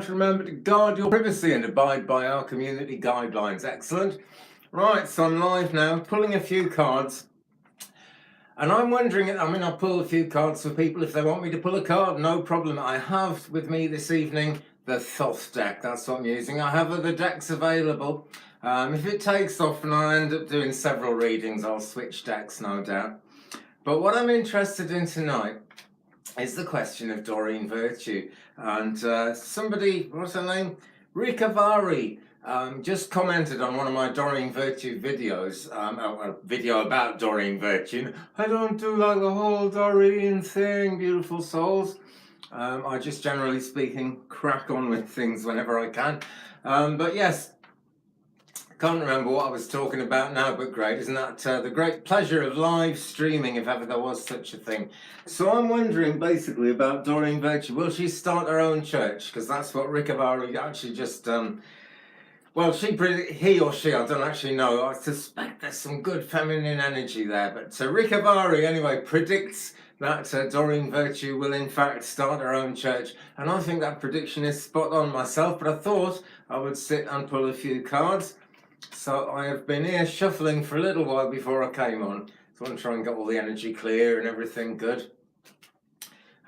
To remember to guard your privacy and abide by our community guidelines. Excellent. Right, so I'm live now, pulling a few cards. And I'm wondering, I'll pull a few cards for people if they want me to pull a card, no problem. I have with me this evening the Thoth deck, that's what I'm using. I have other decks available. If it takes off and I end up doing several readings, I'll switch decks, no doubt. But what I'm interested in tonight is the question of Doreen Virtue. And somebody, what's her name? Rikavari, just commented on one of my Doreen Virtue videos, a video about Doreen Virtue. I don't do like the whole Doreen thing, beautiful souls. I just, generally speaking, crack on with things whenever I can. But yes, can't remember what I was talking about now, but great. Isn't that the great pleasure of live streaming, if ever there was such a thing? So I'm wondering basically about Doreen Virtue. Will she start her own church? Because that's what Rikavari actually just, well, he or she, I don't actually know. I suspect there's some good feminine energy there. But Rikavari, anyway, predicts that Doreen Virtue will in fact start her own church. And I think that prediction is spot on myself, but I thought I would sit and pull a few cards. So I have been here shuffling for a little while before I came on. So I'm trying to get all the energy clear and everything good.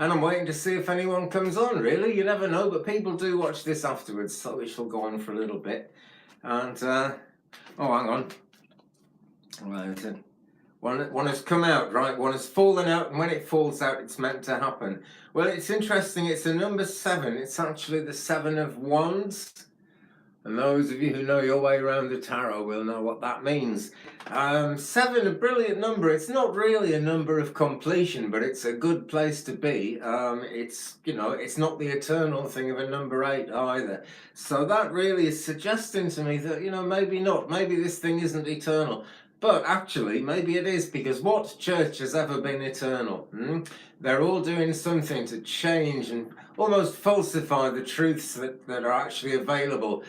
And I'm waiting to see if anyone comes on, really. You never know, but people do watch this afterwards, so it shall go on for a little bit. And, oh, hang on. Right, one has come out, right? One has fallen out, and when it falls out, it's meant to happen. Well, it's interesting. It's a number 7. It's actually the 7 of Wands. And those of you who know your way around the tarot will know what that means. 7, a brilliant number. It's not really a number of completion, but it's a good place to be. It's not the eternal thing of a number 8 either. So that really is suggesting to me that, maybe not. Maybe this thing isn't eternal. But actually, maybe it is, because what church has ever been eternal? They're all doing something to change and almost falsify the truths that are actually available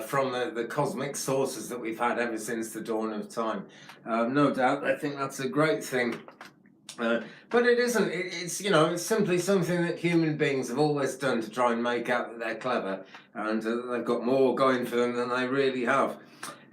from the cosmic sources that we've had ever since the dawn of time. No doubt, I think that's a great thing. But it isn't. It's simply something that human beings have always done to try and make out that they're clever, and they've got more going for them than they really have.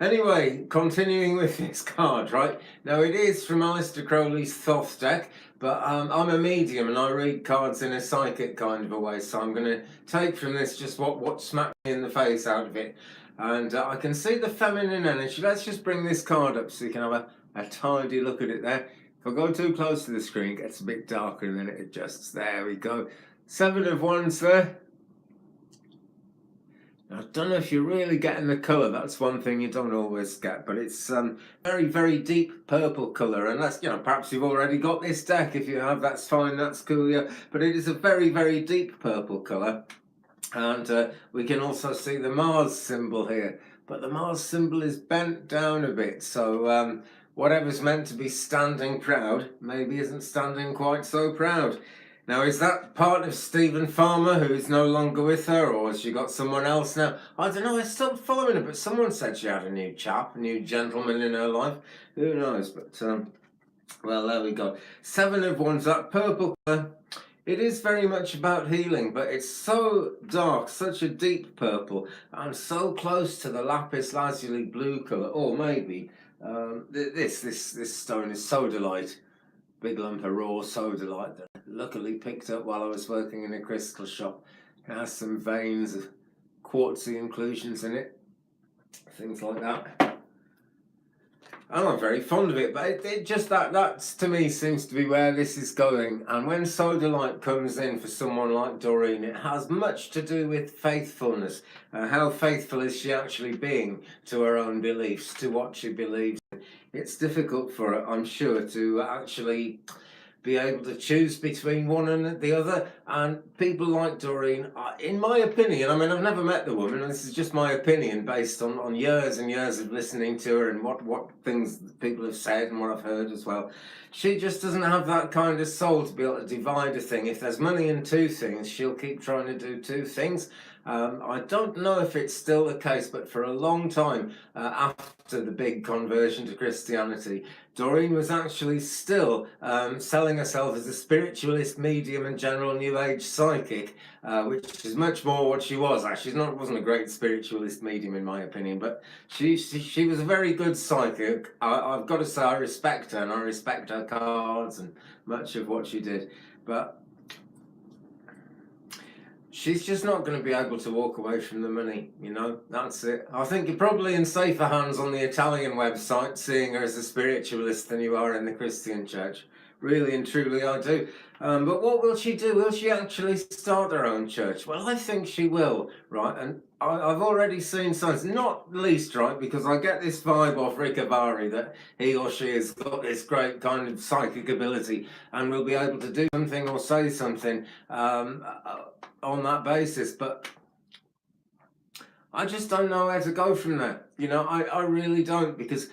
Anyway, continuing with this card, right? Now, it is from Aleister Crowley's Thoth deck, but I'm a medium and I read cards in a psychic kind of a way, so I'm going to take from this just what smacked me in the face out of it. And I can see the feminine energy. Let's just bring this card up so you can have a tidy look at it there. If I go too close to the screen, it gets a bit darker and then it adjusts. There we go. 7 of Wands there. I don't know if you're really getting the colour. That's one thing you don't always get, but it's very, very deep purple colour. Unless, perhaps you've already got this deck. If you have, that's fine, that's cool, yeah. But it is a very, very deep purple colour. And we can also see the Mars symbol here. But the Mars symbol is bent down a bit, so whatever's meant to be standing proud maybe isn't standing quite so proud. Now, is that part of Stephen Farmer, who's no longer with her, or has she got someone else now? I don't know, I stopped following her, but someone said she had a new chap, a new gentleman in her life. Who knows, but, well, there we go. 7 of Wands, that purple colour. It is very much about healing, but it's so dark, such a deep purple, and so close to the lapis lazuli blue colour. Or maybe, this stone is sodalite. Big lump of raw sodalite that I luckily picked up while I was working in a crystal shop. It has some veins of quartzy inclusions in it, things like that. And I'm very fond of it, but it just that to me seems to be where this is going. And when sodalite comes in for someone like Doreen, it has much to do with faithfulness. How faithful is she actually being to her own beliefs, to what she believes in? It's difficult for her, I'm sure, to actually be able to choose between one and the other. And people like Doreen, in my opinion, I've never met the woman, and this is just my opinion based on years and years of listening to her and what things people have said and what I've heard as well. She just doesn't have that kind of soul to be able to divide a thing. If there's money in 2 things, she'll keep trying to do 2 things. I don't know if it's still the case, but for a long time after the big conversion to Christianity, Doreen was actually still selling herself as a spiritualist, medium, and general New Age psychic, which is much more what she was. Actually, wasn't a great spiritualist medium in my opinion, but she was a very good psychic. I've got to say I respect her, and I respect her cards and much of what she did, but she's just not going to be able to walk away from the money, you know, that's it. I think you're probably in safer hands on the Italian website seeing her as a spiritualist than you are in the Christian church. Really and truly I do. But what will she do? Will she actually start her own church? Well, I think she will, right? And I've already seen signs, not least, right, because I get this vibe off Rick Avari that he or she has got this great kind of psychic ability and will be able to do something or say something on that basis, but I just don't know where to go from there. You know, I really don't, because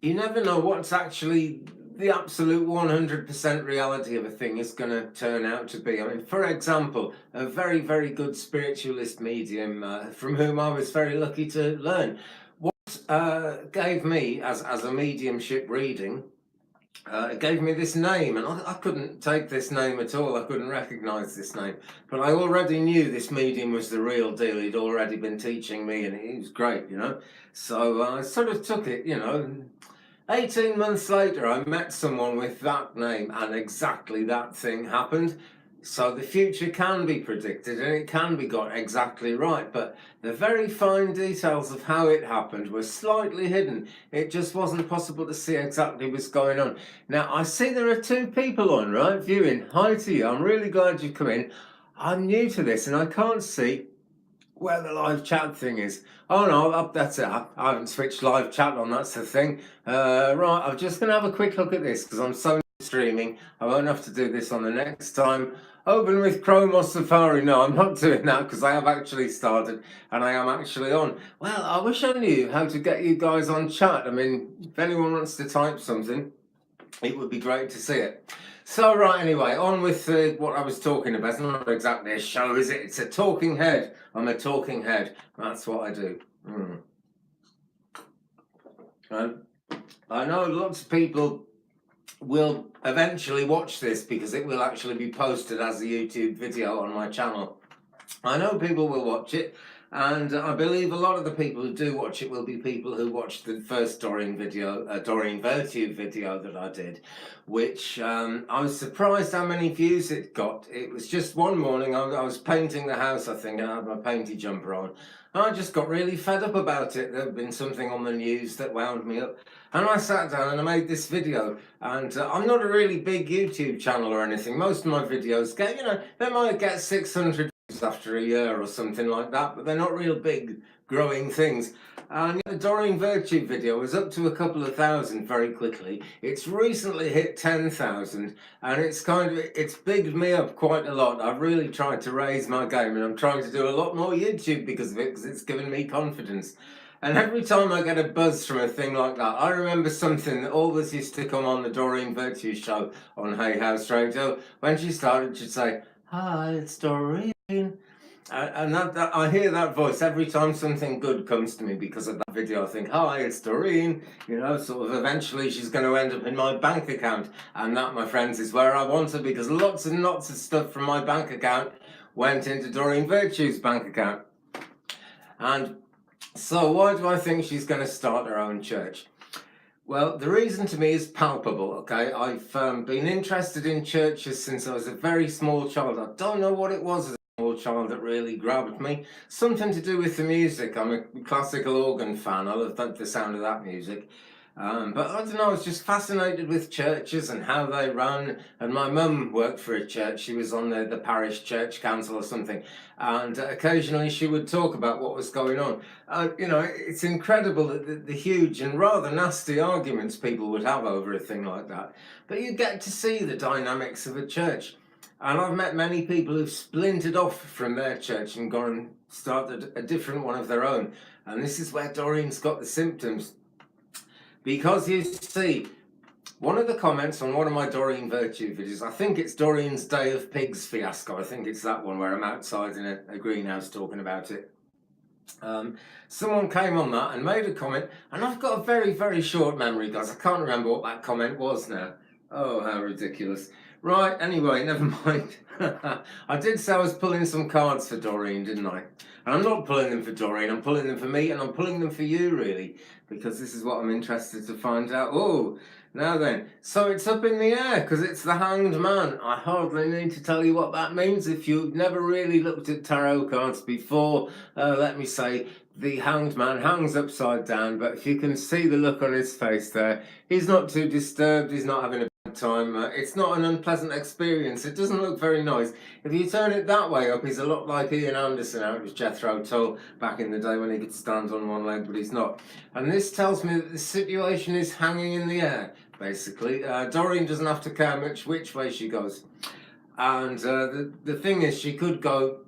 you never know what's actually the absolute 100% reality of a thing is going to turn out to be. I mean, for example, a very, very good spiritualist medium from whom I was very lucky to learn, what gave me as a mediumship reading, it gave me this name, and I couldn't take this name at all. I couldn't recognize this name, but I already knew this medium was the real deal. He'd already been teaching me, and he was great, you know. So I sort of took it, you know. 18 months later, I met someone with that name, and exactly that thing happened. So the future can be predicted and it can be got exactly right, but the very fine details of how it happened were slightly hidden. It just wasn't possible to see exactly what's going on. Now, I see there are two people on, right, viewing. Hi to you. I'm really glad you've come in. I'm new to this and I can't see where the live chat thing is. Oh no, that's it. I haven't switched live chat on, that's the thing. Right, I'm just going to have a quick look at this because I'm so streaming. I won't have to do this on the next time. Open with Chrome or Safari. No, I'm not doing that because I have actually started and I am actually on. Well, I wish I knew how to get you guys on chat. I mean, if anyone wants to type something, it would be great to see it. So, right, anyway, on with what I was talking about. It's not exactly a show, is it? It's a talking head. I'm a talking head. That's what I do. And I know lots of people will eventually watch this because it will actually be posted as a YouTube video on my channel. I know people will watch it, and I believe a lot of the people who do watch it will be people who watched the first Doreen Virtue video that I did, which I was surprised how many views it got. It was just one morning, I was painting the house, I think, and I had my painty jumper on. And I just got really fed up about it. There had been something on the news that wound me up. And I sat down and I made this video. And I'm not a really big YouTube channel or anything. Most of my videos get, you know, they might get 600 after a year or something like that, but they're not real big growing things. And the Doreen Virtue video was up to a couple of thousand very quickly. It's recently hit 10,000 and it's bigged me up quite a lot. I've really tried to raise my game and I'm trying to do a lot more YouTube because of it, because it's given me confidence. And every time I get a buzz from a thing like that, I remember something that always used to come on the Doreen Virtue show on Hay House Radio. When she started, she'd say, "Hi, it's Doreen." And I hear that voice every time something good comes to me because of that video. I think, "Hi, it's Doreen." You know, sort of eventually she's going to end up in my bank account. And that, my friends, is where I want her, because lots and lots of stuff from my bank account went into Doreen Virtue's bank account. And so why do I think she's going to start her own church? Well, the reason to me is palpable, okay? I've been interested in churches since I was a very small child. I don't know what it was as a small child that really grabbed me. Something to do with the music. I'm a classical organ fan. I love the sound of that music. But I don't know, I was just fascinated with churches and how they run. And my mum worked for a church. She was on the parish church council or something. And occasionally she would talk about what was going on. You know, it's incredible that the huge and rather nasty arguments people would have over a thing like that. But you get to see the dynamics of a church. And I've met many people who've splintered off from their church and gone and started a different one of their own. And this is where Doreen's got the symptoms. Because you see, one of the comments on one of my Doreen Virtue videos, I think it's Doreen's Day of Pigs fiasco, I think it's that one where I'm outside in a greenhouse talking about it. Someone came on that and made a comment, and I've got a very, very short memory, guys. I can't remember what that comment was now. Oh, how ridiculous. Right, anyway, never mind. I did say I was pulling some cards for Doreen, didn't I? And I'm not pulling them for Doreen, I'm pulling them for me, and I'm pulling them for you, really, because this is what I'm interested to find out. Oh, now then, so it's up in the air, because it's the Hanged Man. I hardly need to tell you what that means if you've never really looked at tarot cards before. Let me say, the Hanged Man hangs upside down, but if you can see the look on his face there, he's not too disturbed, he's not having a bad time. It's not an unpleasant experience, it doesn't look very nice. If you turn it that way up, he's a lot like Ian Anderson out of Jethro Tull back in the day when he could stand on one leg, but he's not. And this tells me that the situation is hanging in the air, basically. Doreen doesn't have to care much which way she goes. And the thing is, she could go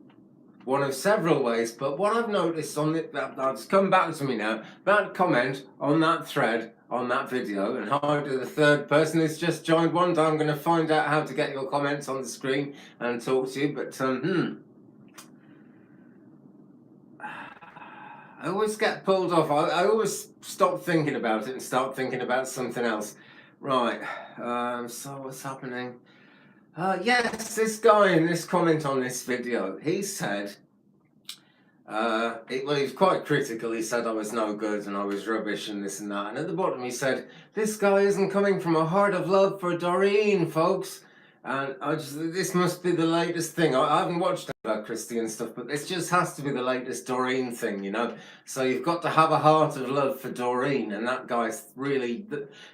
one of several ways, but what I've noticed on that's come back to me now, that comment on that thread, on that video, and hi to the third person who's just joined. One day I'm going to find out how to get your comments on the screen and talk to you, but I always get pulled off. I always stop thinking about it and start thinking about something else. Right, so what's happening? Yes, this guy in this comment on this video, he said, well, he was quite critical. He said I was no good and I was rubbish and this and that. And at the bottom he said, this guy isn't coming from a heart of love for Doreen, folks. And this must be the latest thing. I haven't watched about Christian stuff, but this just has to be the latest Doreen thing, you know. So you've got to have a heart of love for Doreen, and that guy's really,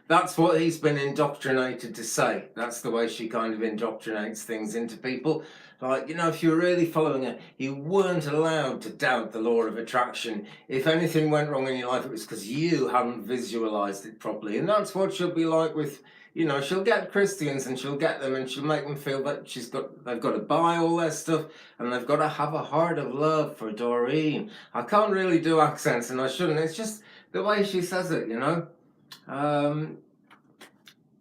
that's what he's been indoctrinated to say. That's the way she kind of indoctrinates things into people. Like, you know, if you're really following her, you weren't allowed to doubt the law of attraction. If anything went wrong in your life, it was because you hadn't visualized it properly. And that's what she'll be like with, you know, she'll get Christians and she'll get them and she'll make them feel that they've got to buy all their stuff and they've got to have a heart of love for Doreen. I can't really do accents and I shouldn't. It's just the way she says it, you know.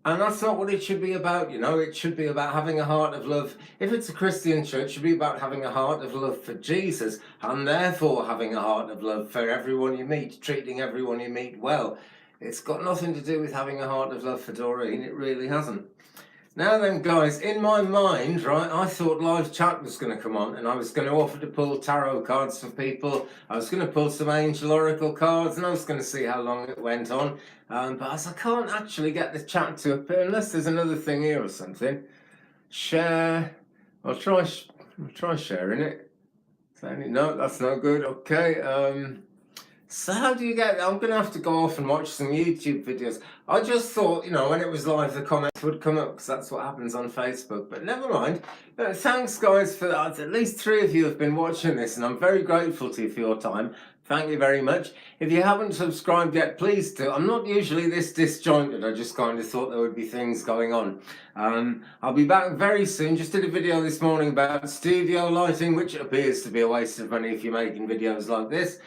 And that's not what it should be about, you know. It should be about having a heart of love. If it's a Christian church, it should be about having a heart of love for Jesus and therefore having a heart of love for everyone you meet, treating everyone you meet well. It's got nothing to do with having a heart of love for Doreen. It really hasn't. Now then, guys, in my mind, right, I thought live chat was going to come on and I was going to offer to pull tarot cards for people. I was going to pull some angel oracle cards and I was going to see how long it went on. But as I can't actually get the chat to appear, unless there's another thing here or something, share. I'll try sharing it. No, that's no good. Okay. So how do you get, I'm going to have to go off and watch some YouTube videos. I just thought, you know, when it was live, the comments would come up because that's what happens on Facebook. But never mind. Thanks, guys, for that. At least 3 of you have been watching this, and I'm very grateful to you for your time. Thank you very much. If you haven't subscribed yet, please do. I'm not usually this disjointed. I just kind of thought there would be things going on. I'll be back very soon. Just did a video this morning about studio lighting, which appears to be a waste of money if you're making videos like this.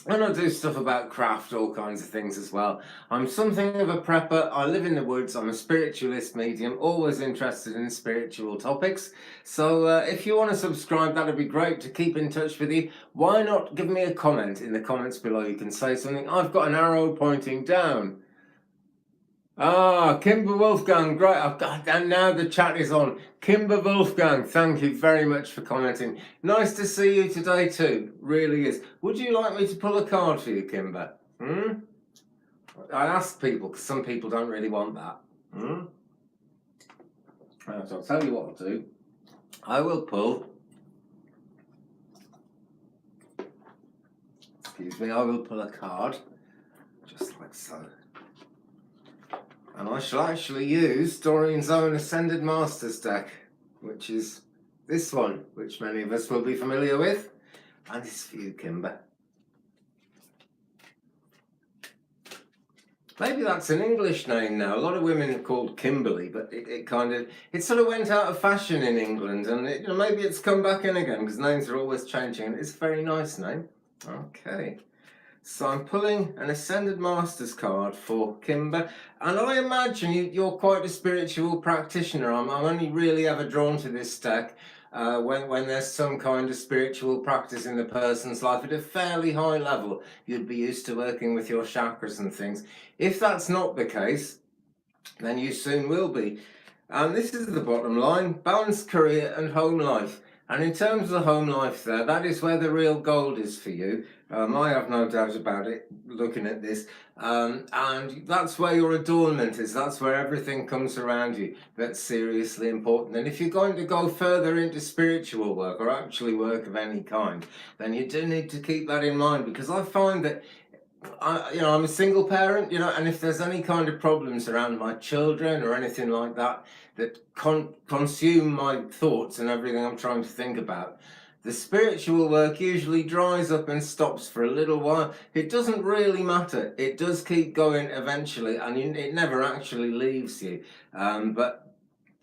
And I do stuff about craft, all kinds of things as well. I'm something of a prepper. I live in the woods. I'm a spiritualist medium, always interested in spiritual topics. So if you want to subscribe, that'd be great to keep in touch with you. Why not give me a comment in the comments below? You can say something. I've got an arrow pointing down. Ah, Kimber Wolfgang, great. And now the chat is on. Kimber Wolfgang, thank you very much for commenting. Nice to see you today too, really is. Would you like me to pull a card for you, Kimber? I ask people because some people don't really want that. Right, so I'll tell you what I'll do. I will pull. Excuse me, I will pull a card, just like so. And I shall actually use Doreen's own Ascended Masters deck, which is this one, which many of us will be familiar with. And it's for you, Kimber. Maybe that's an English name now. A lot of women are called Kimberly, but it sort of went out of fashion in England, and you know, maybe it's come back in again because names are always changing. And it's a very nice name. Okay. So I'm pulling an Ascended Masters card for Kimber, and I imagine you're quite a spiritual practitioner. I'm only really ever drawn to this deck when there's some kind of spiritual practice in the person's life at a fairly high level. You'd be used to working with your chakras and things. If that's not the case, then you soon will be. And this is the bottom line: balanced career and home life. And in terms of the home life there, that is where the real gold is for you. I have no doubt about it, looking at this. And that's where your adornment is. That's where everything comes around you. That's seriously important. And if you're going to go further into spiritual work, or actually work of any kind, then you do need to keep that in mind, because I find that I'm a single parent, and if there's any kind of problems around my children or anything like that that consume my thoughts and everything I'm trying to think about, the spiritual work usually dries up and stops for a little while. It doesn't really matter. It does keep going eventually, and it never actually leaves you. But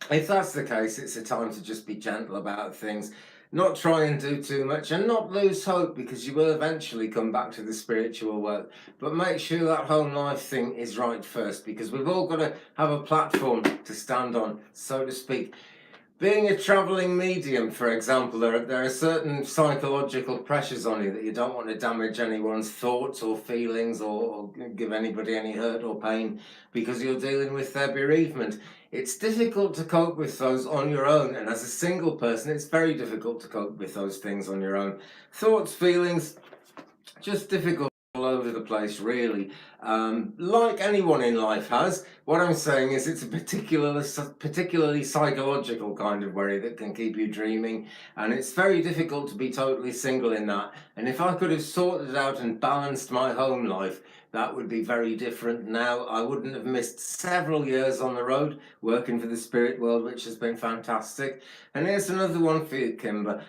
if that's the case, it's a time to just be gentle about things, not try and do too much, and not lose hope, because you will eventually come back to the spiritual work. But make sure that home life thing is right first, because we've all got to have a platform to stand on, so to speak. Being a travelling medium, for example, there are certain psychological pressures on you that you don't want to damage anyone's thoughts or feelings, or give anybody any hurt or pain, because you're dealing with their bereavement. It's difficult to cope with those on your own, and as a single person, it's very difficult to cope with those things on your own. Thoughts, feelings, just difficult all over the place, really. Like anyone in life has. What I'm saying is it's a particularly psychological kind of worry that can keep you dreaming, and it's very difficult to be totally single in that. And if I could have sorted out and balanced my home life, that would be very different now. I wouldn't have missed several years on the road working for the spirit world, which has been fantastic. And here's another one for you, Kimber.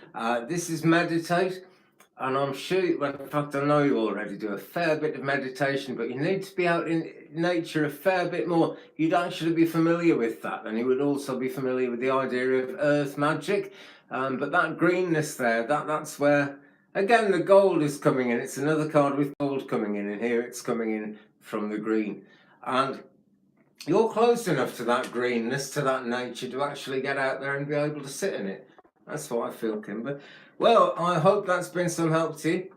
This is meditate. And I'm sure, in fact, I know you already do a fair bit of meditation, but you need to be out in nature a fair bit more. You'd actually be familiar with that, and you would also be familiar with the idea of earth magic. But that greenness there, that's where, again, the gold is coming in. It's another card with gold coming in, and here it's coming in from the green. And you're close enough to that greenness, to that nature, to actually get out there and be able to sit in it. That's what I feel, Kimber. Well, I hope that's been some help to you.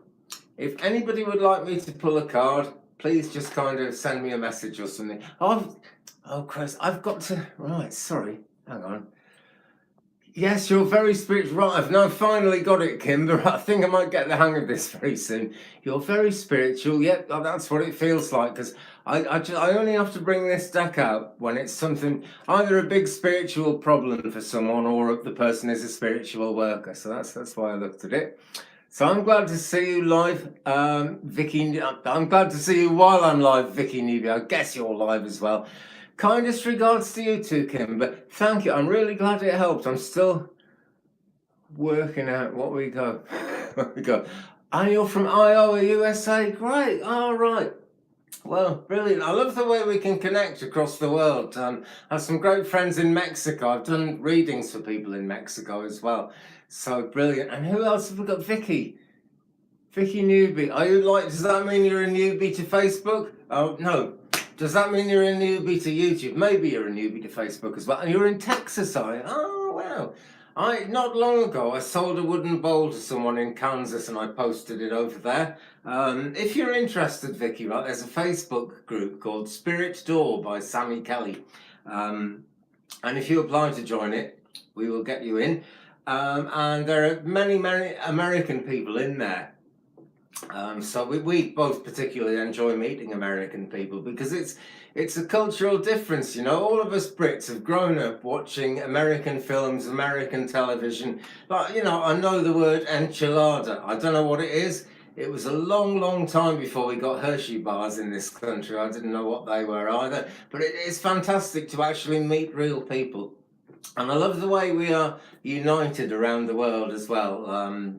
If anybody would like me to pull a card, please just kind of send me a message or something. Oh, Chris, I've got to... Right, sorry. Hang on. Yes, you're very spiritual. Right, I've now finally got it, Kimber. I think I might get the hang of this very soon. You're very spiritual. Yep, that's what it feels like, because I only have to bring this deck out when it's something, either a big spiritual problem for someone, or the person is a spiritual worker. So that's why I looked at it. So I'm glad to see you live, Vicky. I'm glad to see you while I'm live, Vicky Newby. I guess you're live as well. Kindest regards to you too, Kimber. Thank you. I'm really glad it helped. I'm still working out what we go. And you're from Iowa, USA. Great. All right. Well, brilliant. I love the way we can connect across the world. I have some great friends in Mexico. I've done readings for people in Mexico as well. So brilliant. And who else have we got? Vicky. Vicky Newby. Are you does that mean you're a newbie to Facebook? Oh, no. Does that mean you're a newbie to YouTube? Maybe you're a newbie to Facebook as well. And you're in Texas, are you? Oh, wow. Not long ago, I sold a wooden bowl to someone in Kansas, and I posted it over there. If you're interested, Vicky, right, there's a Facebook group called Spirit Door by Sammy Kelly. And if you apply to join it, we will get you in. And there are many, many American people in there. So we both particularly enjoy meeting American people, because it's a cultural difference, All of us Brits have grown up watching American films, American television. But, I know the word enchilada. I don't know what it is. It was a long, long time before we got Hershey bars in this country. I didn't know what they were either. But it's fantastic to actually meet real people. And I love the way we are united around the world as well,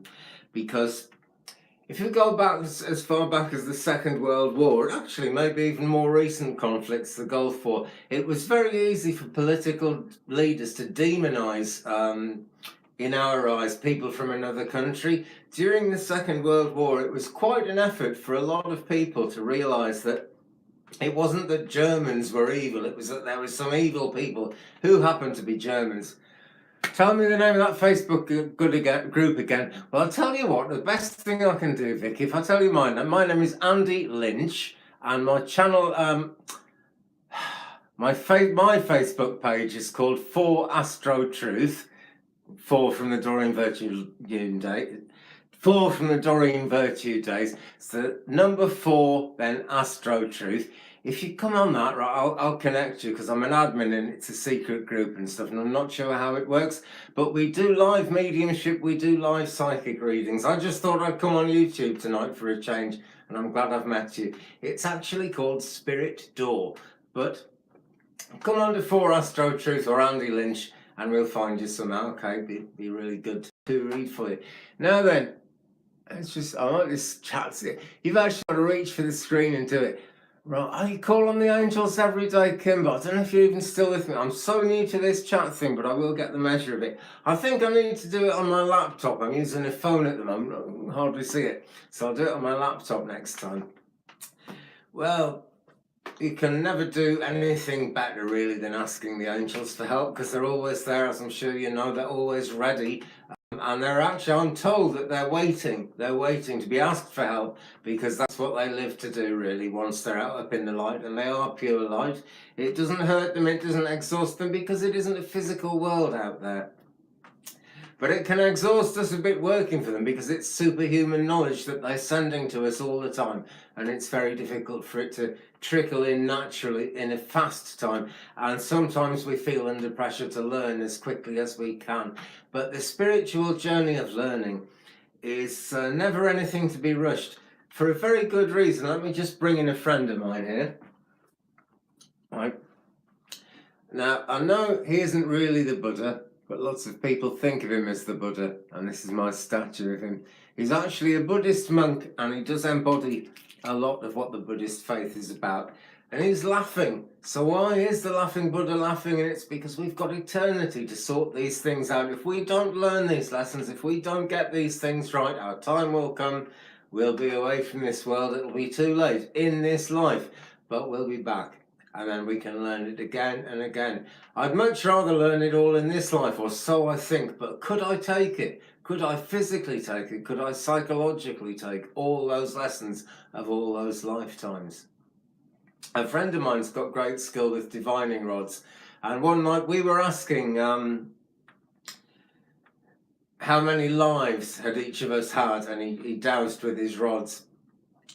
because if you go back as far back as the Second World War, actually maybe even more recent conflicts, the Gulf War, it was very easy for political leaders to demonize in our eyes, people from another country. During the Second World War, it was quite an effort for a lot of people to realise that it wasn't that Germans were evil, it was that there were some evil people who happened to be Germans. Tell me the name of that Facebook group again. Well, I'll tell you what, the best thing I can do, Vic, if I tell you my name is Andy Lynch, and my channel, my Facebook page is called For Astro Truth. 4 from the Doreen Virtue day. 4 from the Doreen Virtue days. So number 4, then Astro Truth. If you come on that, right, I'll connect you, because I'm an admin and it's a secret group and stuff, and I'm not sure how it works. But we do live mediumship, we do live psychic readings. I just thought I'd come on YouTube tonight for a change, and I'm glad I've met you. It's actually called Spirit Door. But come on to 4 Astro Truth or Andy Lynch, and we'll find you somehow. Okay, be really good to read for you. Now then, it's just, I like this chat. You've actually got to reach for the screen and do it. Right, I call on the angels every day, Kimber. I don't know if you're even still with me. I'm so new to this chat thing, but I will get the measure of it. I think I need to do it on my laptop. I'm using a phone at the moment. I can hardly see it. So I'll do it on my laptop next time. Well, you can never do anything better really than asking the angels for help, because they're always there, as I'm sure you know. They're always ready, and they're actually, I'm told that they're waiting to be asked for help, because that's what they live to do really, once they're out up in the light, and they are pure light. It doesn't hurt them, it doesn't exhaust them, because it isn't a physical world out there. But it can exhaust us a bit working for them, because it's superhuman knowledge that they're sending to us all the time, and it's very difficult for it to trickle in naturally in a fast time, and sometimes we feel under pressure to learn as quickly as we can. But the spiritual journey of learning is never anything to be rushed, for a very good reason. Let me just bring in a friend of mine here. Right. Now, I know he isn't really the Buddha, but lots of people think of him as the Buddha, and this is my statue of him. He's actually a Buddhist monk, and he does embody a lot of what the Buddhist faith is about. And he's laughing. So why is the laughing Buddha laughing? And it's because we've got eternity to sort these things out. If we don't learn these lessons, if we don't get these things right, our time will come. We'll be away from this world. It'll be too late in this life, but we'll be back. And then we can learn it again and again. I'd much rather learn it all in this life, or so I think, but could I take it? Could I physically take it? Could I psychologically take all those lessons of all those lifetimes? A friend of mine's got great skill with divining rods, and one night we were asking how many lives had each of us had, and he doused with his rods.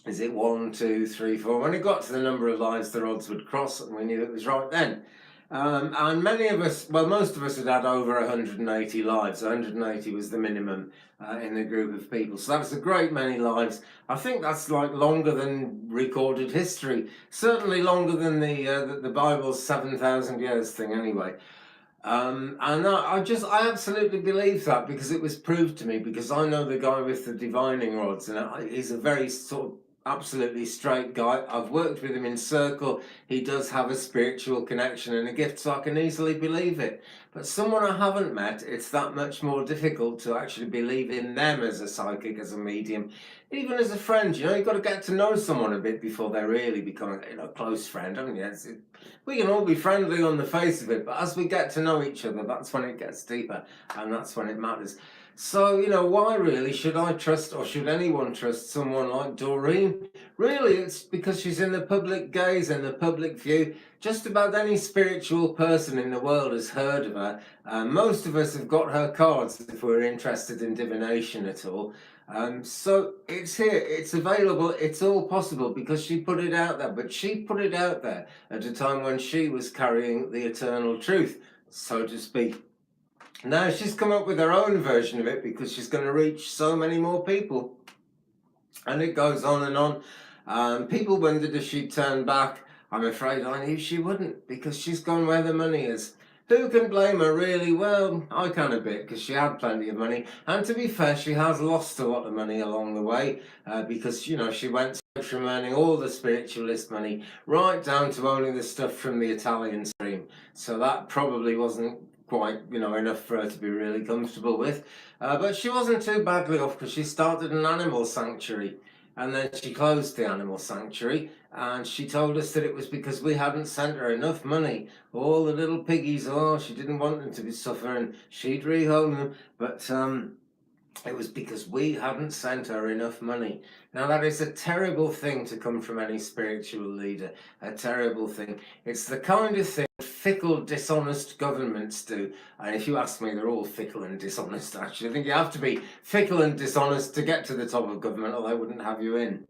Is it 1, 2, 3, 4? When it got to the number of lives, the rods would cross, and we knew it was right then. And many of us, well, most of us had had over 180 lives. 180 was the minimum in the group of people. So that's a great many lives. I think that's like longer than recorded history. Certainly longer than the Bible's 7,000 years thing anyway. And I absolutely believe that, because it was proved to me, because I know the guy with the divining rods, and he's a very sort of absolutely straight guy. I've worked with him in circle. He does have a spiritual connection and a gift, so I can easily believe it. But someone I haven't met, it's that much more difficult to actually believe in them as a psychic, as a medium, even as a friend. You know, you've got to get to know someone a bit before they really become a close friend, haven't you? We can all be friendly on the face of it, but as we get to know each other, that's when it gets deeper, and that's when it matters. So, you know, why really should I trust, or should anyone trust someone like Doreen? Really, it's because she's in the public gaze and the public view. Just about any spiritual person in the world has heard of her. Most of us have got her cards if we're interested in divination at all. So it's here, it's available, it's all possible, because she put it out there. But she put it out there at a time when she was carrying the eternal truth, so to speak. Now she's come up with her own version of it, because she's going to reach so many more people. And it goes on and on. People wondered if she'd turn back. I'm afraid I knew she wouldn't, because she's gone where the money is. Who can blame her, really? Well, I can a bit, because she had plenty of money. And to be fair, she has lost a lot of money along the way, because, you know, she went from earning all the spiritualist money right down to only the stuff from the Italian stream. So that probably wasn't quite, enough for her to be really comfortable with. But she wasn't too badly off because she started an animal sanctuary and then she closed the animal sanctuary, and she told us that it was because we hadn't sent her enough money. All the little piggies, she didn't want them to be suffering. She'd rehome them, but it was because we hadn't sent her enough money. Now, that is a terrible thing to come from any spiritual leader, a terrible thing. It's the kind of thing fickle, dishonest governments do. And if you ask me, they're all fickle and dishonest, actually. I think you have to be fickle and dishonest to get to the top of government, or they wouldn't have you in.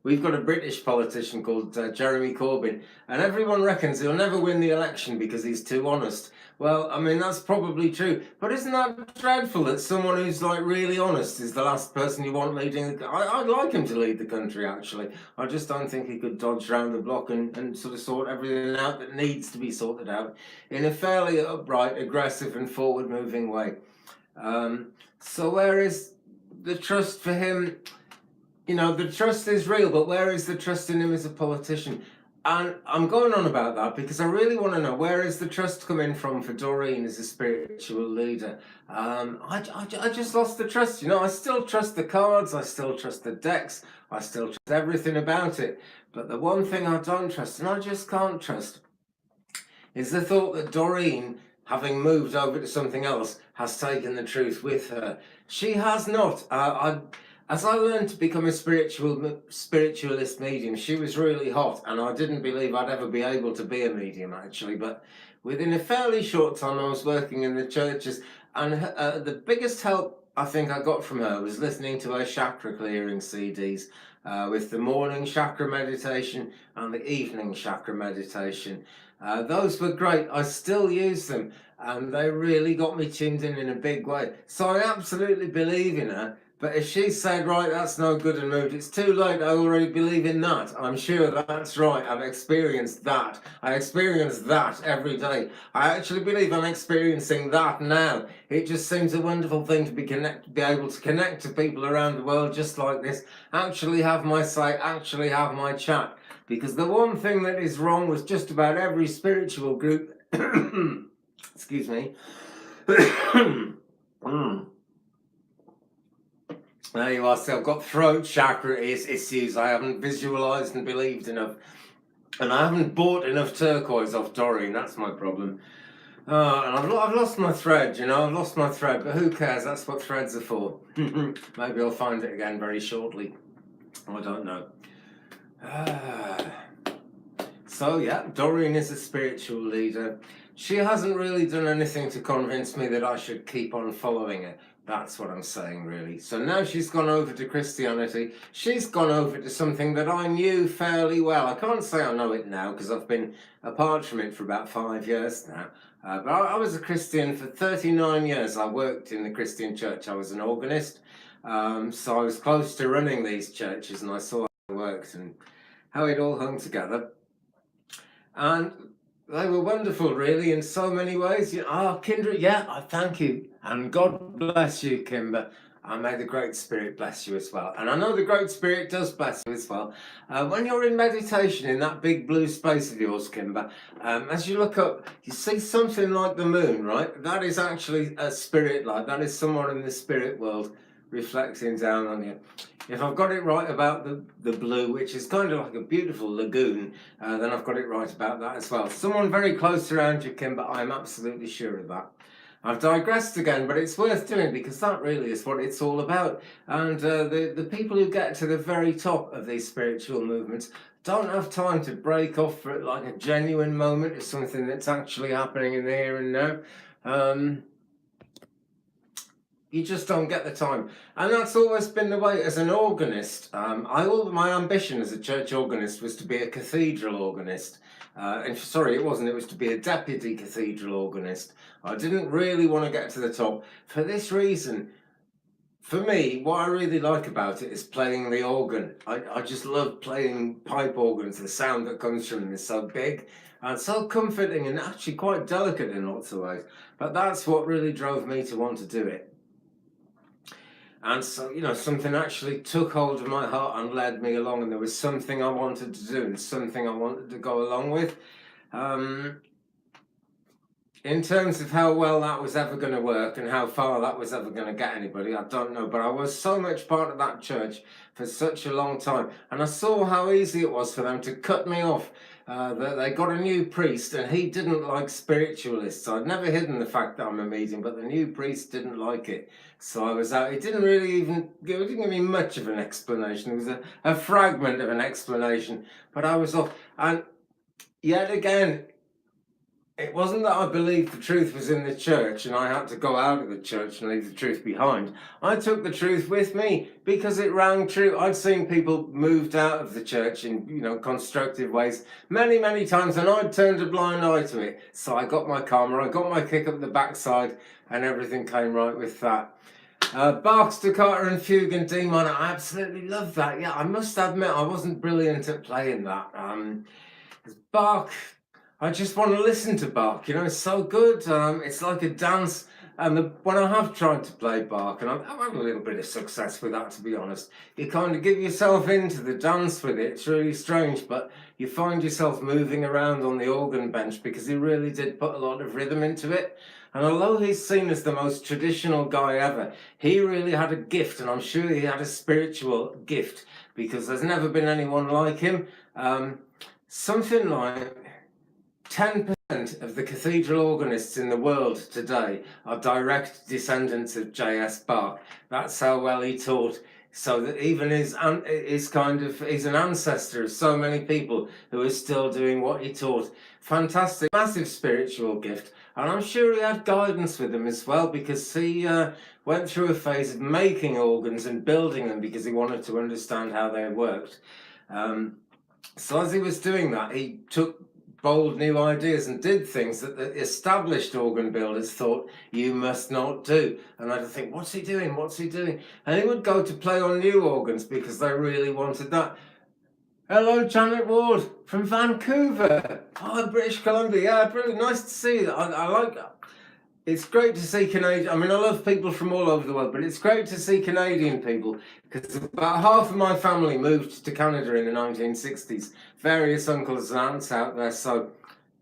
We've got a British politician called Jeremy Corbyn, and everyone reckons he'll never win the election because he's too honest. Well, I mean, that's probably true, but isn't that dreadful that someone who's like really honest is the last person you want leading? I'd like him to lead the country, actually. I just don't think he could dodge around the block and sort of sort everything out that needs to be sorted out in a fairly upright, aggressive and forward-moving way. So where is the trust for him? The trust is real, but where is the trust in him as a politician? And I'm going on about that because I really want to know, where is the trust coming from for Doreen as a spiritual leader? I just lost the trust. I still trust the cards, I still trust the decks, I still trust everything about it. But the one thing I don't trust, and I just can't trust, is the thought that Doreen, having moved over to something else, has taken the truth with her. She has not. As I learned to become a spiritualist medium, she was really hot, and I didn't believe I'd ever be able to be a medium, actually. But within a fairly short time, I was working in the churches, and the biggest help I think I got from her was listening to her chakra clearing CDs, with the morning chakra meditation and the evening chakra meditation. Those were great. I still use them, and they really got me tuned in a big way. So I absolutely believe in her. But if she said, right, that's no good and moved, it's too late, I already believe in that. I'm sure that's right. I've experienced that. I experience that every day. I actually believe I'm experiencing that now. It just seems a wonderful thing to be able to connect to people around the world just like this, actually have my say, actually have my chat. Because the one thing that is wrong with just about every spiritual group, excuse me, There you are. So I've got throat chakra issues. I haven't visualized and believed enough. And I haven't bought enough turquoise off Doreen. That's my problem. And I've lost my thread, I've lost my thread. But who cares? That's what threads are for. Maybe I'll find it again very shortly. I don't know. So yeah, Doreen is a spiritual leader. She hasn't really done anything to convince me that I should keep on following her. That's what I'm saying, really. So now she's gone over to Christianity. She's gone over to something that I knew fairly well. I can't say I know it now because I've been apart from it for about 5 years now. But I was a Christian for 39 years. I worked in the Christian church. I was an organist. So I was close to running these churches, and I saw how it worked and how it all hung together. And they were wonderful, really, in so many ways. Kindred, I thank you. And God bless you, Kimber. And may the Great Spirit bless you as well. And I know the Great Spirit does bless you as well. When you're in meditation in that big blue space of yours, Kimber, as you look up, you see something like the moon, right? That is actually a spirit light. That is someone in the spirit world reflecting down on you. If I've got it right about the blue, which is kind of like a beautiful lagoon, then I've got it right about that as well. Someone very close around you, Kimber, I'm absolutely sure of that. I've digressed again, but it's worth doing because that really is what it's all about. And the people who get to the very top of these spiritual movements don't have time to break off for it like a genuine moment. It's something that's actually happening in the here and now. You just don't get the time. And that's always been the way as an organist. My ambition as a church organist was to be a cathedral organist. It wasn't, it was to be a deputy cathedral organist. I didn't really want to get to the top for this reason. For me, what I really like about it is playing the organ. I just love playing pipe organs. The sound that comes from them is so big and so comforting and actually quite delicate in lots of ways. But that's what really drove me to want to do it. And so, something actually took hold of my heart and led me along, and there was something I wanted to do and something I wanted to go along with. in terms of how well that was ever going to work and how far that was ever going to get anybody, I don't know. But I was so much part of that church for such a long time, and I saw how easy it was for them to cut me off. They got a new priest, and he didn't like spiritualists. I'd never hidden the fact that I'm a medium, but the new priest didn't like it. So I was out. He didn't give me much of an explanation. It was a fragment of an explanation, but I was off. And yet again, it wasn't that I believed the truth was in the church and I had to go out of the church and leave the truth behind. I took the truth with me because it rang true. I'd seen people moved out of the church in, constructive ways many, many times, and I'd turned a blind eye to it. So I got my karma, I got my kick up the backside, and everything came right with that. Bach's Toccata and Fugue in D minor, I absolutely love that. Yeah, I must admit I wasn't brilliant at playing that. Bach, I just want to listen to Bach, it's so good. It's like a dance. And when I have tried to play Bach, and I've had a little bit of success with that, to be honest, you kind of give yourself into the dance with it. It's really strange, but you find yourself moving around on the organ bench because he really did put a lot of rhythm into it. And although he's seen as the most traditional guy ever, he really had a gift, and I'm sure he had a spiritual gift, because there's never been anyone like him. Something like 10% of the cathedral organists in the world today are direct descendants of J.S. Bach. That's how well he taught. So that even he's an ancestor of so many people who are still doing what he taught. Fantastic, massive spiritual gift. And I'm sure he had guidance with him as well, because he went through a phase of making organs and building them because he wanted to understand how they worked. So as he was doing that, he took bold new ideas and did things that the established organ builders thought you must not do. And I'd think, what's he doing? What's he doing? And he would go to play on new organs because they really wanted that. Hello, Janet Ward from Vancouver. Oh, British Columbia. Yeah, really nice to see you. I like that. It's great to see Canadian. I mean, I love people from all over the world, but it's great to see Canadian people, because about half of my family moved to Canada in the 1960s. Various uncles and aunts out there, so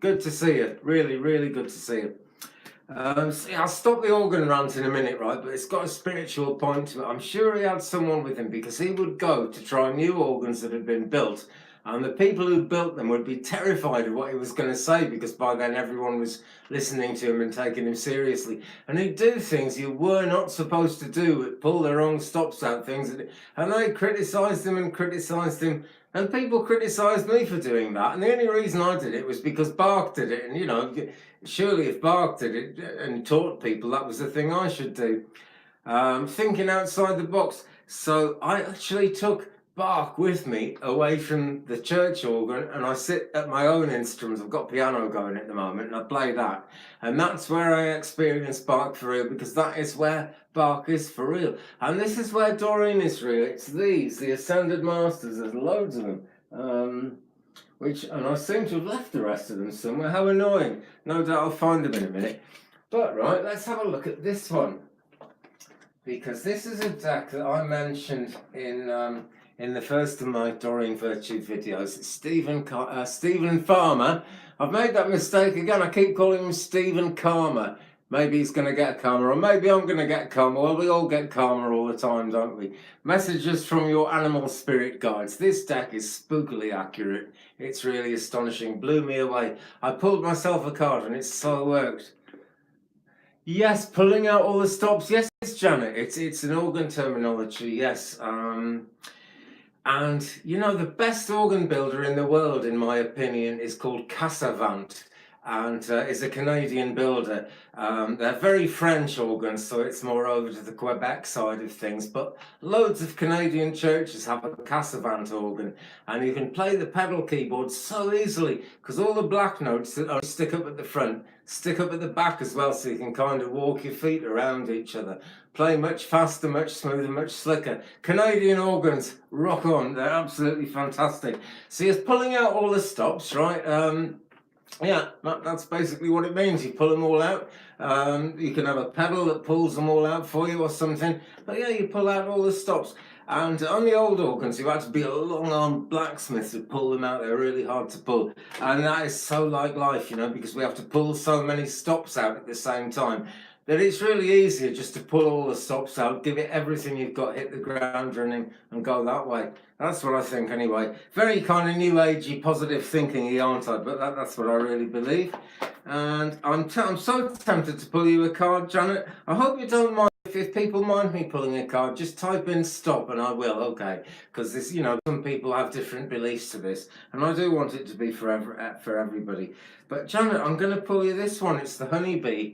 good to see you. Really, really good to see you. So I'll stop the organ rant in a minute, right? But it's got a spiritual point to it. I'm sure he had someone with him, because he would go to try new organs that had been built. And the people who built them would be terrified of what he was going to say, because by then everyone was listening to him and taking him seriously. And he'd do things you were not supposed to do, pull the wrong stops out things. And they criticised him and criticised him. And people criticised me for doing that. And the only reason I did it was because Bach did it. And, surely if Bach did it and taught people, that was the thing I should do. Thinking outside the box. So I actually took Bach with me away from the church organ, and I sit at my own instruments. I've got piano going at the moment, and I play that. And that's where I experience Bach for real, because that is where Bach is for real. And this is where Doreen is real. It's the Ascended Masters. There's loads of them. And I seem to have left the rest of them somewhere. How annoying. No doubt I'll find them in a minute. But right, let's have a look at this one, because this is a deck that I mentioned in the first of my Doreen Virtue videos. It's Stephen Farmer. I've made that mistake again. I keep calling him Stephen Karma. Maybe he's going to get karma, or maybe I'm going to get karma. Well, we all get karma all the time, don't we? Messages from your animal spirit guides. This deck is spookily accurate. It's really astonishing. Blew me away. I pulled myself a card and it so worked. Yes, pulling out all the stops. Yes, Janet. It's an organ terminology. Yes. And the best organ builder in the world, in my opinion, is called Cassavant, and is a Canadian builder. They're very French organs, so it's more over to the Quebec side of things, but loads of Canadian churches have a Cassavant organ, and you can play the pedal keyboard so easily, because all the black notes that only stick up at the front stick up at the back as well, so you can kind of walk your feet around each other. Play much faster, much smoother, much slicker. Canadian organs, rock on. They're absolutely fantastic. So you're pulling out all the stops, right? Yeah, that's basically what it means. You pull them all out. You can have a pedal that pulls them all out for you or something. But yeah, you pull out all the stops. And on the old organs, you had to be a long-armed blacksmith to pull them out. They're really hard to pull. And that is so like life, you know, because we have to pull so many stops out at the same time, that it's really easier just to pull all the stops out, give it everything you've got, hit the ground running, and go that way. That's what I think anyway. Very kind of new agey, positive thinking, aren't I? But that's what I really believe. And I'm so tempted to pull you a card, Janet. I hope you don't mind. If people mind me pulling a card, just type in stop and I will, okay? Because this, you know, some people have different beliefs to this, and I do want it to be for everybody. But Janet, I'm going to pull you this one. It's the honeybee.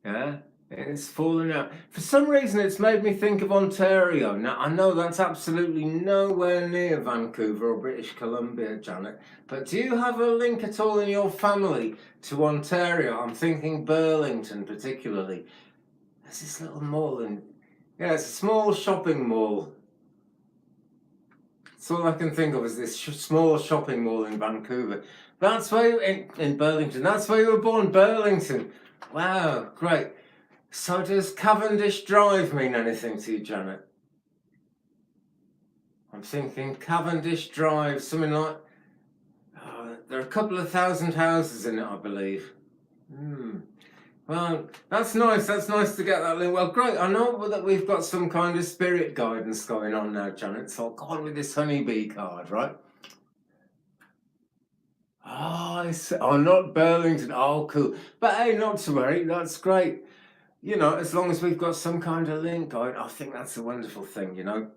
Yeah, it's falling out. For some reason, it's made me think of Ontario. Now, I know that's absolutely nowhere near Vancouver or British Columbia, Janet, but do you have a link at all in your family to Ontario? I'm thinking Burlington particularly. There's this little mall yeah, it's a small shopping mall. That's all I can think of is this small shopping mall in Vancouver. That's where you, in Burlington. That's where you were born, Burlington. Wow, great. So does Cavendish Drive mean anything to you, Janet? I'm thinking Cavendish Drive, something like... there are a couple of thousand houses in it, I believe. Well, that's nice. That's nice to get that link. Well, great. I know that we've got some kind of spirit guidance going on now, Janet. So I'll go on with this honeybee card, right? Oh, not Burlington. Oh, cool. But hey, not to worry. That's great. You know, as long as we've got some kind of link, I think that's a wonderful thing, you know.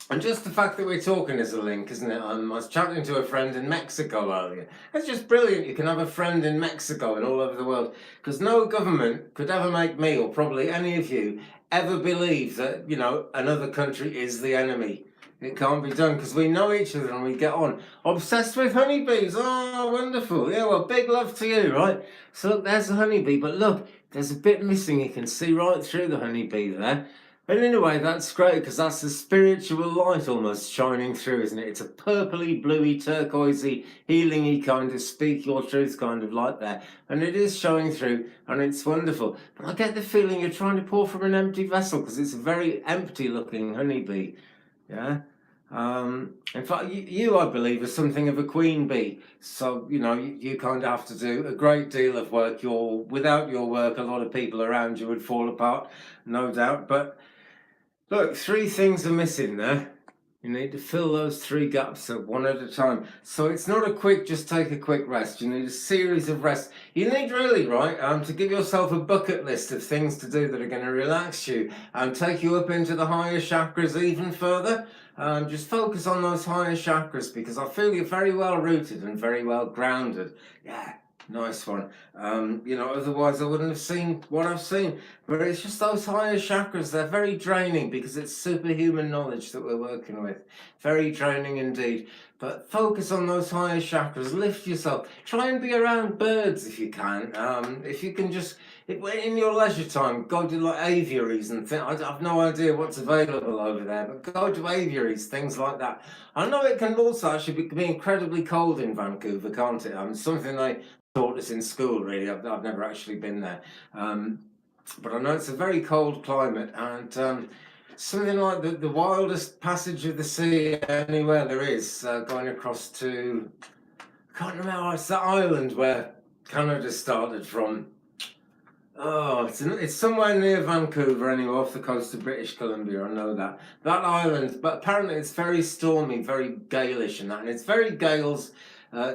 And just the fact that we're talking is a link, isn't it? I was chatting to a friend in Mexico earlier. It's just brilliant. You can have a friend in Mexico and all over the world. Because no government could ever make me, or probably any of you, ever believe that, you know, another country is the enemy. It can't be done because we know each other and we get on. Obsessed with honeybees. Oh, wonderful. Yeah, well, big love to you, right? So look, there's the honeybee. But look, there's a bit missing. You can see right through the honeybee there. And in a way, that's great because that's the spiritual light almost shining through, isn't it? It's a purpley, bluey, turquoisey, healing-y kind of speak your truth kind of light there. And it is showing through and it's wonderful. But I get the feeling you're trying to pour from an empty vessel because it's a very empty-looking honeybee. Yeah. In fact, you, I believe, are something of a queen bee. So, you know, you kind of have to do a great deal of work. Without your work, a lot of people around you would fall apart, no doubt. But look, 3 things are missing there. You need to fill those 3 gaps up one at a time. So it's not a quick, just take a quick rest. You need a series of rests. You need really, right, to give yourself a bucket list of things to do that are going to relax you and take you up into the higher chakras even further. Just focus on those higher chakras because I feel you're very well rooted and very well grounded. Yeah. Nice one. You know, otherwise I wouldn't have seen what I've seen. But it's just those higher chakras, they're very draining because it's superhuman knowledge that we're working with. Very draining indeed. But focus on those higher chakras, lift yourself. Try and be around birds if you can. If you can just, in your leisure time, go to like aviaries and things. I have no idea what's available over there, but go to aviaries, things like that. I know it can also actually be incredibly cold in Vancouver, can't it? Something they taught us in school, really. I've never actually been there. But I know it's a very cold climate and something like the wildest passage of the sea anywhere there is, going across to, I can't remember, it's that island where Canada started from. Oh, it's somewhere near Vancouver anyway, off the coast of British Columbia, I know that. That island, but apparently it's very stormy, very galish and that, and it's very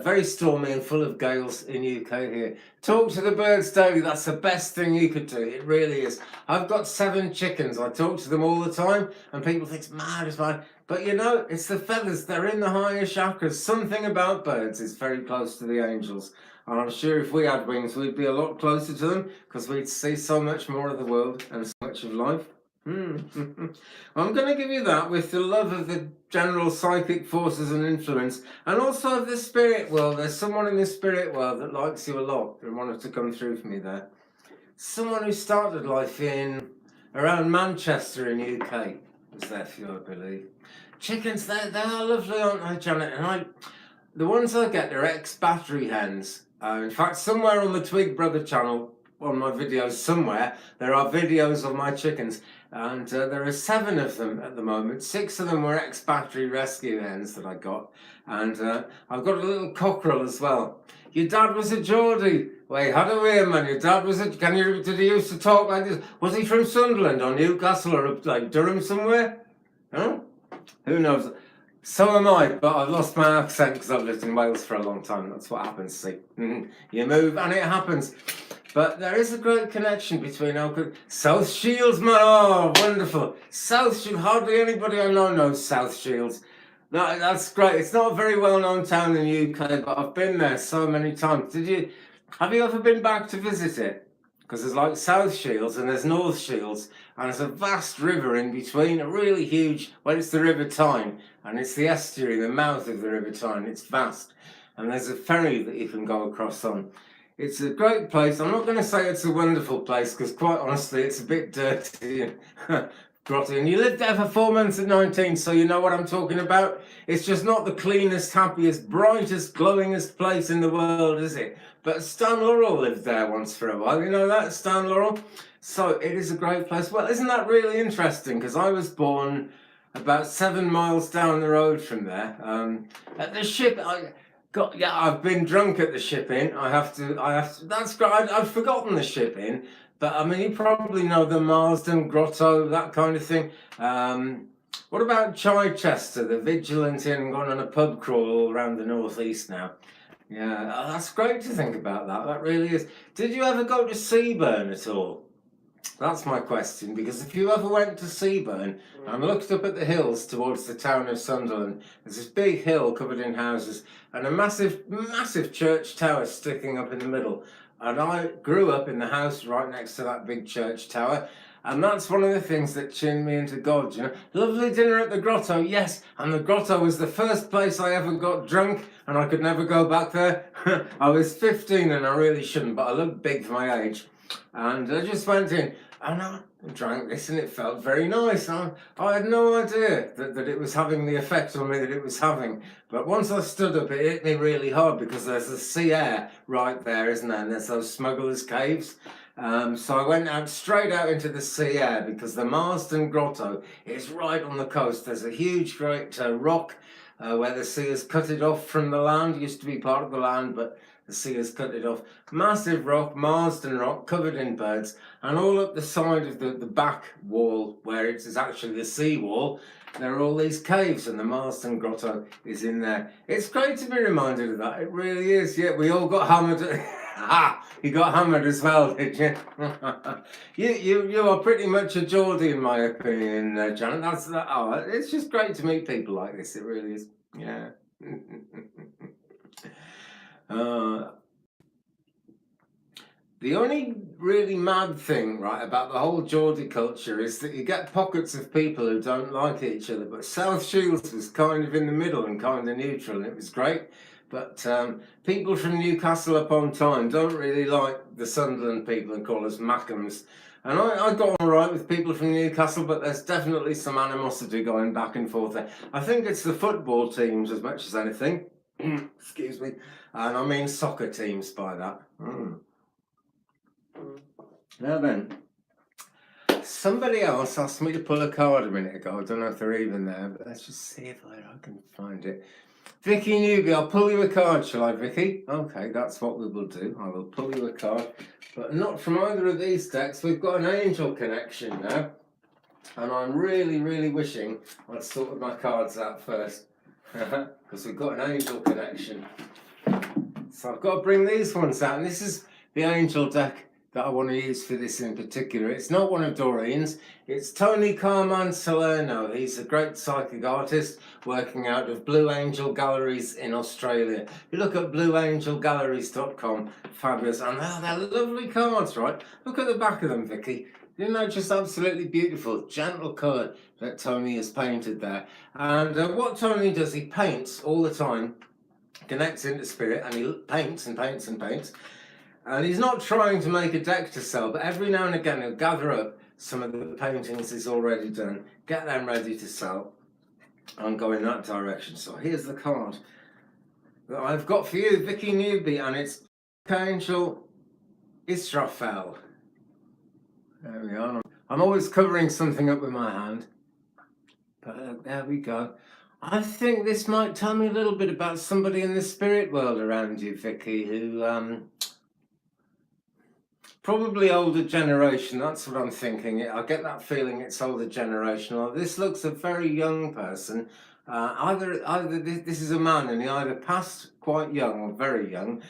very stormy and full of gales in UK here. Talk to the birds daily, that's the best thing you could do, it really is. I've got 7 chickens, I talk to them all the time, and people think it's mad, but you know, it's the feathers, they're in the higher chakras. Something about birds is very close to the angels. And I'm sure if we had wings, we'd be a lot closer to them because we'd see so much more of the world and so much of life. I'm going to give you that with the love of the general psychic forces and influence, and also of the spirit world. There's someone in the spirit world that likes you a lot and wanted to come through for me there. Someone who started life around Manchester in UK was there for you, I believe. Chickens, they are lovely, aren't they, Janet? And the ones I get are ex-battery hens. In fact, somewhere on the Twig Brother channel, on my videos somewhere. There are videos of my chickens, and there are 7 of them at the moment. 6 of them were ex-battery rescue hens that I got, and I've got a little cockerel as well. Your dad was a Geordie. Wait, how do we hear, man? Your dad was a... did he used to talk like this? Was he from Sunderland or Newcastle or like Durham somewhere? Huh? Who knows? So am I, but I've lost my accent because I've lived in Wales for a long time. That's what happens, see. You move and it happens. But there is a great connection between South Shields, man. Oh, wonderful. South Shields. Hardly anybody I know knows South Shields. No, that's great. It's not a very well-known town in the UK, but I've been there so many times. Have you ever been back to visit it? Because there's like South Shields and there's North Shields, and there's a vast river in between, a really huge, well, it's the River Tyne, and it's the estuary, the mouth of the River Tyne. It's vast, and there's a ferry that you can go across on. It's a great place. I'm not going to say it's a wonderful place, because quite honestly, it's a bit dirty and grotty. And you lived there for 4 months at 19, so you know what I'm talking about. It's just not the cleanest, happiest, brightest, glowingest place in the world, is it? But Stan Laurel lived there once for a while. You know that, Stan Laurel? So it is a great place. Well, isn't that really interesting? Because I was born about 7 miles down the road from there. At the ship, I've been drunk at the ship inn. I have to, that's great. I've forgotten the ship inn. But I mean, you probably know the Marsden Grotto, that kind of thing. What about Chichester, the Vigilant Inn, gone on a pub crawl all around the northeast now? Yeah, that's great to think about that. That really is. Did you ever go to Seaburn at all? That's my question, because if you ever went to Seaburn and looked up at the hills towards the town of Sunderland, there's this big hill covered in houses and a massive, massive church tower sticking up in the middle. And I grew up in the house right next to that big church tower. And that's one of the things that tuned me into God, you know. Lovely dinner at the grotto, yes. And the grotto was the first place I ever got drunk, and I could never go back there. I was 15 and I really shouldn't, but I looked big for my age. And I just went in and I drank this and it felt very nice. I had no idea that it was having the effect on me that it was having. But once I stood up, it hit me really hard, because there's the sea air right there, isn't there? And there's those smugglers' caves. So I went out straight out into the sea air, because the Marsden Grotto is right on the coast. There's a huge, great rock where the sea has cut it off from the land. It used to be part of the land, but the sea has cut it off. Massive rock, Marsden rock, covered in birds, and all up the side of the back wall, where it is actually the sea wall, there are all these caves, and the Marsden Grotto is in there. It's great to be reminded of that. It really is. Yeah, we all got hammered. You got hammered as well, did you? You are pretty much a Geordie in my opinion, Janet. It's just great to meet people like this. It really is. Yeah. The only really mad thing, right, about the whole Geordie culture is that you get pockets of people who don't like each other, but South Shields was kind of in the middle and kind of neutral, and it was great. But people from Newcastle upon Tyne don't really like the Sunderland people and call us Mackhams. And I got on right with people from Newcastle, but there's definitely some animosity going back and forth there. I think it's the football teams as much as anything. Excuse me. And I mean soccer teams by that. Now then, somebody else asked me to pull a card a minute ago. I don't know if they're even there, but let's just see if I can find it. Vicky Newby, I'll pull you a card, shall I, Vicky? Okay, that's what we will do. I will pull you a card, but not from either of these decks. We've got an angel connection now, and I'm really, really wishing I'd sorted my cards out first, because we've got an angel connection. So I've got to bring these ones out, and this is the angel deck that I want to use for this in particular. It's not one of Doreen's, it's Tony Carman Salerno. He's a great psychic artist working out of Blue Angel Galleries in Australia. You look at blueangelgalleries.com, fabulous, and they're lovely cards, right? Look at the back of them, Vicky. Isn't that just absolutely beautiful? Gentle colour that Tony has painted there. And what Tony does, he paints all the time, connects into spirit, and he paints and paints and paints. And he's not trying to make a deck to sell, but every now and again he'll gather up some of the paintings he's already done, get them ready to sell, and go in that direction. So here's the card that I've got for you, Vicky Newby, and it's Angel Israfel. There we are. I'm always covering something up with my hand. But there we go. I think this might tell me a little bit about somebody in the spirit world around you, Vicky, who probably older generation. That's what I'm thinking. I get that feeling it's older generation. Well, this looks a very young person. Either this is a man, and he either passed quite young or very young,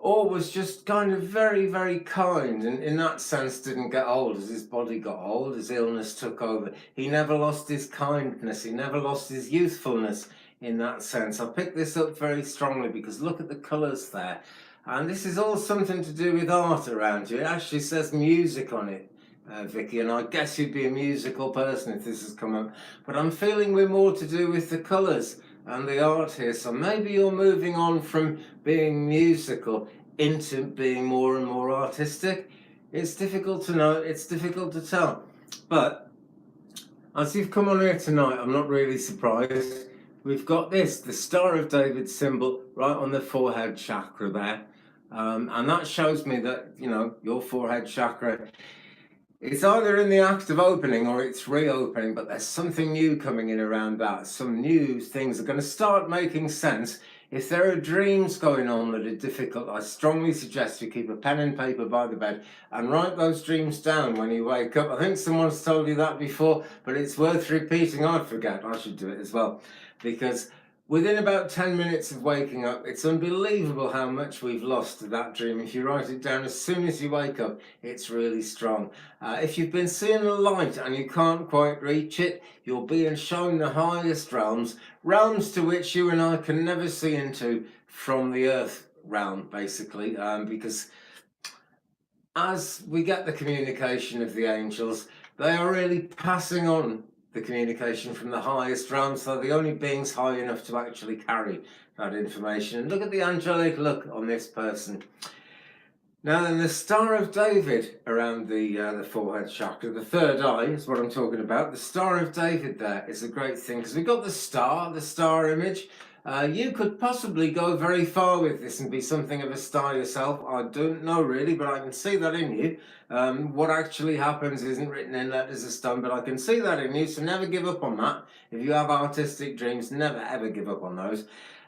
or was just kind of very, very kind, and in that sense didn't get old. As his body got old, his illness took over. He never lost his kindness. He never lost his youthfulness in that sense. I picked this up very strongly because look at the colours there. And this is all something to do with art around you. It actually says music on it, Vicky, and I guess you'd be a musical person if this has come up. But I'm feeling we're more to do with the colours and the art here. So maybe you're moving on from being musical into being more and more artistic. It's difficult to know, it's difficult to tell. But as you've come on here tonight, I'm not really surprised. We've got this, the Star of David symbol right on the forehead chakra there. And that shows me that, you know, your forehead chakra, it's either in the act of opening or it's reopening, but there's something new coming in around that. Some new things are going to start making sense. If there are dreams going on that are difficult, I strongly suggest you keep a pen and paper by the bed and write those dreams down when you wake up. I think someone's told you that before, but it's worth repeating. I forget, I should do it as well, because within about 10 minutes of waking up, it's unbelievable how much we've lost to that dream. If you write it down as soon as you wake up, it's really strong. If you've been seeing a light and you can't quite reach it, you're being shown the highest realms, realms to which you and I can never see into from the earth realm, basically, because as we get the communication of the angels, they are really passing on the communication from the highest realms. So the only beings high enough to actually carry that information. And look at the angelic look on this person. Now then, the Star of David around the forehead chakra, the third eye is what I'm talking about. The Star of David there is a great thing because we've got the star image. You could possibly go very far with this and be something of a star yourself. I don't know really, but I can see that in you. What actually happens isn't written in letters of stone, but I can see that in you, so never give up on that. If you have artistic dreams, never ever give up on those.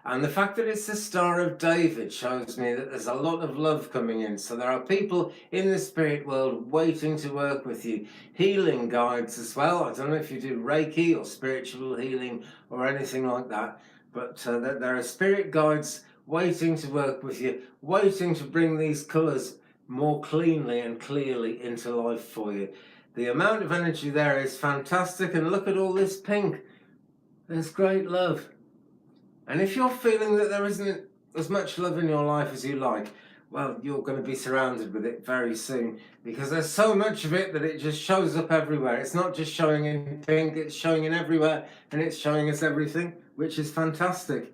And the fact that it's the Star of David shows me that there's a lot of love coming in. So there are people in the spirit world waiting to work with you. Healing guides as well. I don't know if you do Reiki or spiritual healing or anything like that. But there are spirit guides waiting to work with you, waiting to bring these colours more cleanly and clearly into life for you. The amount of energy there is fantastic. And look at all this pink. There's great love. And if you're feeling that there isn't as much love in your life as you like, well, you're going to be surrounded with it very soon, because there's so much of it that it just shows up everywhere. It's not just showing in pink, it's showing in everywhere, and it's showing us everything, which is fantastic.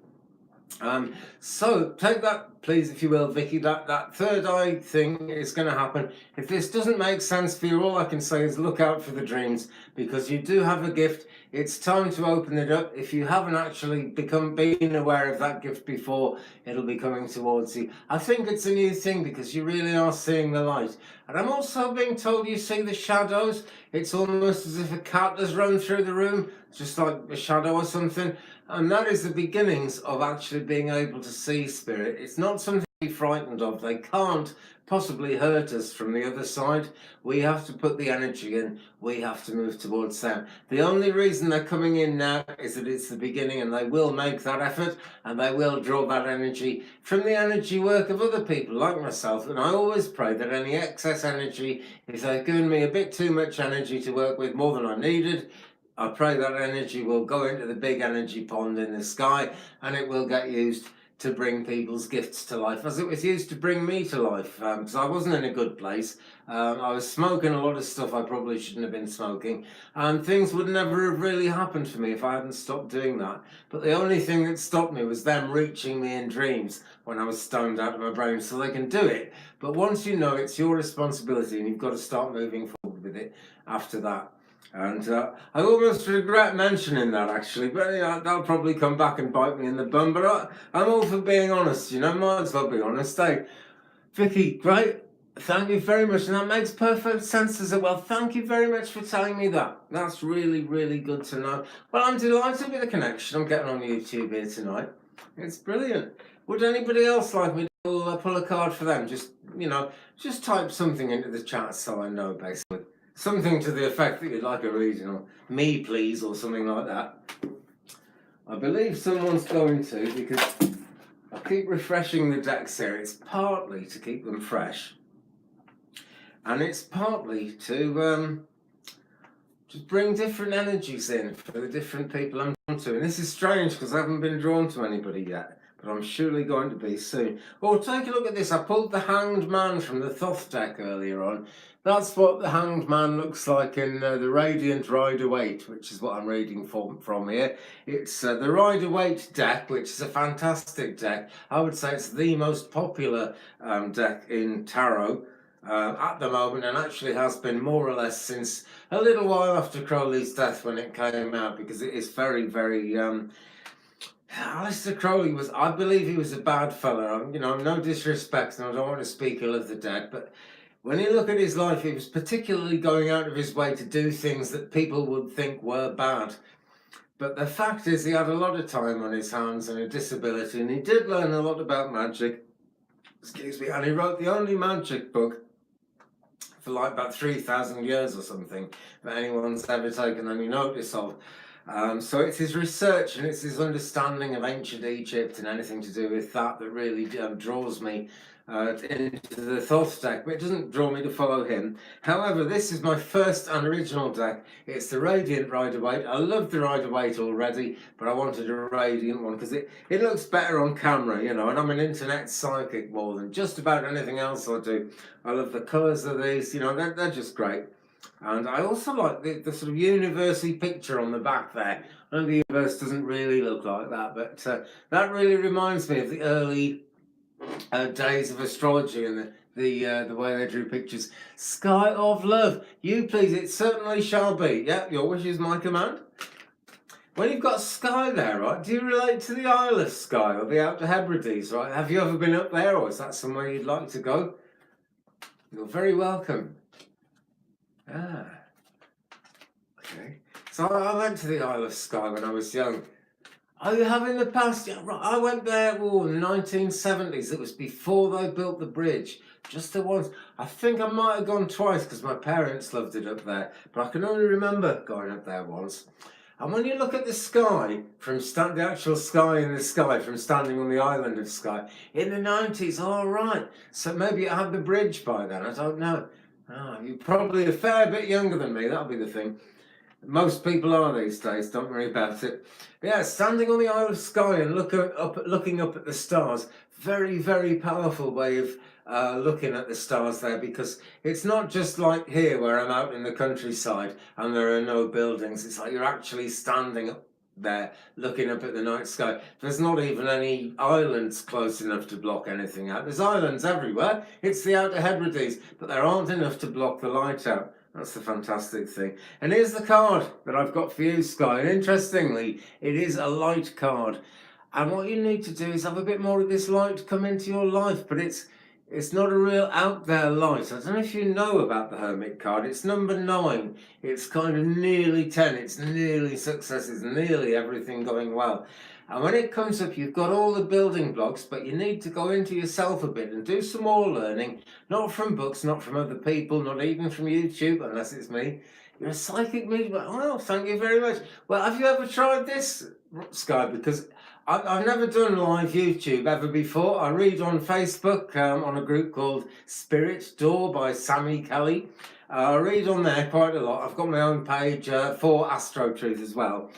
So take that, please, if you will, Vicky. That third eye thing is going to happen. If this doesn't make sense for you, all I can say is look out for the dreams, because you do have a gift. It's time to open it up. If you haven't actually been aware of that gift before, it'll be coming towards you. I think it's a new thing because you really are seeing the light. And I'm also being told you see the shadows. It's almost as if a cat has run through the room, just like a shadow or something. And that is the beginnings of actually being able to see spirit. It's not something to be frightened of. They can't possibly hurt us from the other side. We have to put the energy in. We have to move towards them. The only reason they're coming in now is that it's the beginning, and they will make that effort, and they will draw that energy from the energy work of other people like myself. And I always pray that any excess energy, if they've given me a bit too much energy to work with, more than I needed, I pray that energy will go into the big energy pond in the sky, and it will get used to bring people's gifts to life, as it was used to bring me to life, because I wasn't in a good place. I was smoking a lot of stuff I probably shouldn't have been smoking, and things would never have really happened for me if I hadn't stopped doing that. But the only thing that stopped me was them reaching me in dreams when I was stoned out of my brain. So they can do it, but once you know it's your responsibility, and you've got to start moving forward with it after that. And I almost regret mentioning that, actually, but that'll probably come back and bite me in the bum. But I'm all for being honest, you know, might as well be honest, eh? Vicky, great. Thank you very much. And that makes perfect sense as well. Thank you very much for telling me that. That's really, really good to know. Well, I'm delighted with the connection I'm getting on YouTube here tonight. It's brilliant. Would anybody else like me to pull a card for them? Just, just type something into the chat so I know, basically. Something to the effect that you'd like a reading, or me, please, or something like that. I believe someone's going to, because I keep refreshing the decks here. It's partly to keep them fresh, and it's partly to just bring different energies in for the different people I'm drawn to. And this is strange because I haven't been drawn to anybody yet, but I'm surely going to be soon. Oh, take a look at this. I pulled the Hanged Man from the Thoth deck earlier on. That's what the Hanged Man looks like in the Radiant Rider-Waite, which is what I'm reading from here. It's the Rider-Waite deck, which is a fantastic deck. I would say it's the most popular deck in tarot at the moment, and actually has been more or less since a little while after Crowley's death when it came out, because it is very, very... Aleister Crowley was, I believe he was a bad fella. No disrespect, and I don't want to speak ill of the dead, but when you look at his life, he was particularly going out of his way to do things that people would think were bad. But the fact is, he had a lot of time on his hands and a disability, and he did learn a lot about magic. Excuse me. And he wrote the only magic book for like about 3,000 years or something that anyone's ever taken any notice of. So it's his research and it's his understanding of ancient Egypt and anything to do with that really draws me into the Thoth deck, but it doesn't draw me to follow him. However, this is my first and original deck. It's the Radiant Rider-Waite. I love the Rider-Waite already, but I wanted a Radiant one because it looks better on camera, and I'm an internet psychic more than just about anything else I do. I love the colours of these, they're just great. And I also like the sort of university picture on the back there. I know the universe doesn't really look like that, but that really reminds me of the early days of astrology and the way they drew pictures. Sky of love, you please, it certainly shall be. Yeah, your wish is my command. When you've got Skye there, right, do you relate to the Isle of Skye or the Outer Hebrides, right? Have you ever been up there, or is that somewhere you'd like to go? You're very welcome. Ah, okay. So I went to the Isle of Skye when I was young. Oh, you have in the past? Yeah, right. I went there in the 1970s. It was before they built the bridge. Just the once. I think I might have gone twice because my parents loved it up there. But I can only remember going up there once. And when you look at the sky, the actual sky in the sky, from standing on the island of Skye, in the 90s, all right. So maybe it had the bridge by then. I don't know. You're probably a fair bit younger than me. That'll be the thing. Most people are these days, don't worry about it. Yeah, standing on the Isle of Skye and looking up at the stars, very, very powerful way of looking at the stars there, because it's not just like here where I'm out in the countryside and there are no buildings. It's like you're actually standing up there looking up at the night sky. There's not even any islands close enough to block anything out. There's islands everywhere. It's the Outer Hebrides, but there aren't enough to block the light out. That's the fantastic thing. And here's the card that I've got for you, Skye. And interestingly, it is a light card. And what you need to do is have a bit more of this light come into your life. But it's not a real out there light. I don't know if you know about the Hermit card. It's number 9. It's kind of nearly 10. It's nearly success. It's nearly everything going well. And when it comes up, you've got all the building blocks, but you need to go into yourself a bit and do some more learning, not from books, not from other people, not even from YouTube, unless it's me. You're a psychic medium. Oh, thank you very much. Well, have you ever tried this, Skye? Because I've never done live YouTube ever before. I read on Facebook on a group called Spirit Door by Sammy Kelly. I read on there quite a lot. I've got my own page for Astro Truth as well.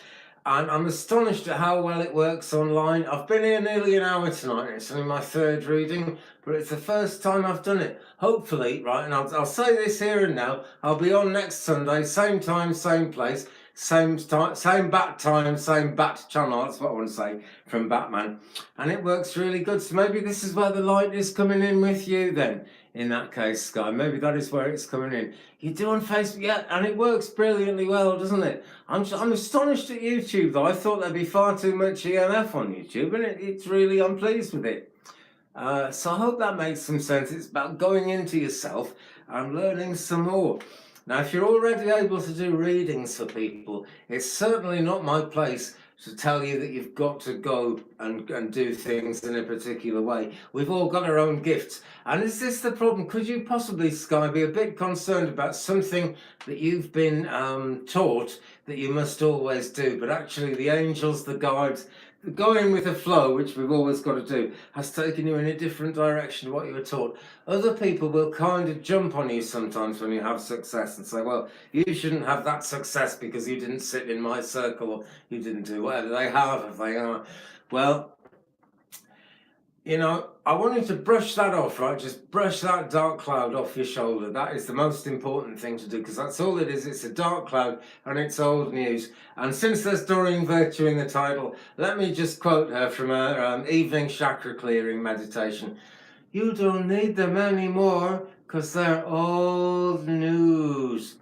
And I'm astonished at how well it works online. I've been here nearly an hour tonight. It's only my 3rd reading, but it's the first time I've done it. Hopefully, right, and I'll say this here and now, I'll be on next Sunday, same time, same place, same bat time, same bat channel. That's what I want to say, from Batman. And it works really good. So maybe this is where the light is coming in with you then. In that case, Skye, maybe that is where it's coming in. You do on Facebook, yeah, and it works brilliantly well, doesn't it? I'm astonished at YouTube, though. I thought there'd be far too much EMF on YouTube, and it's really, I'm pleased with it. So I hope that makes some sense. It's about going into yourself and learning some more. Now, if you're already able to do readings for people, it's certainly not my place to tell you that you've got to go and do things in a particular way. We've all got our own gifts. And is this the problem? Could you possibly, Sky, be a bit concerned about something that you've been taught that you must always do, but actually the angels, the guides, going with the flow, which we've always got to do, has taken you in a different direction to what you were taught? Other people will kind of jump on you sometimes when you have success and say, well, you shouldn't have that success because you didn't sit in my circle, or you didn't do whatever they have, if they are. Well, you know, I want you to brush that off, right? Just brush that dark cloud off your shoulder. That is the most important thing to do, because that's all it is. It's a dark cloud and it's old news. And since there's Doreen Virtue in the title, let me just quote her from her evening chakra clearing meditation. You don't need them anymore because they're old news.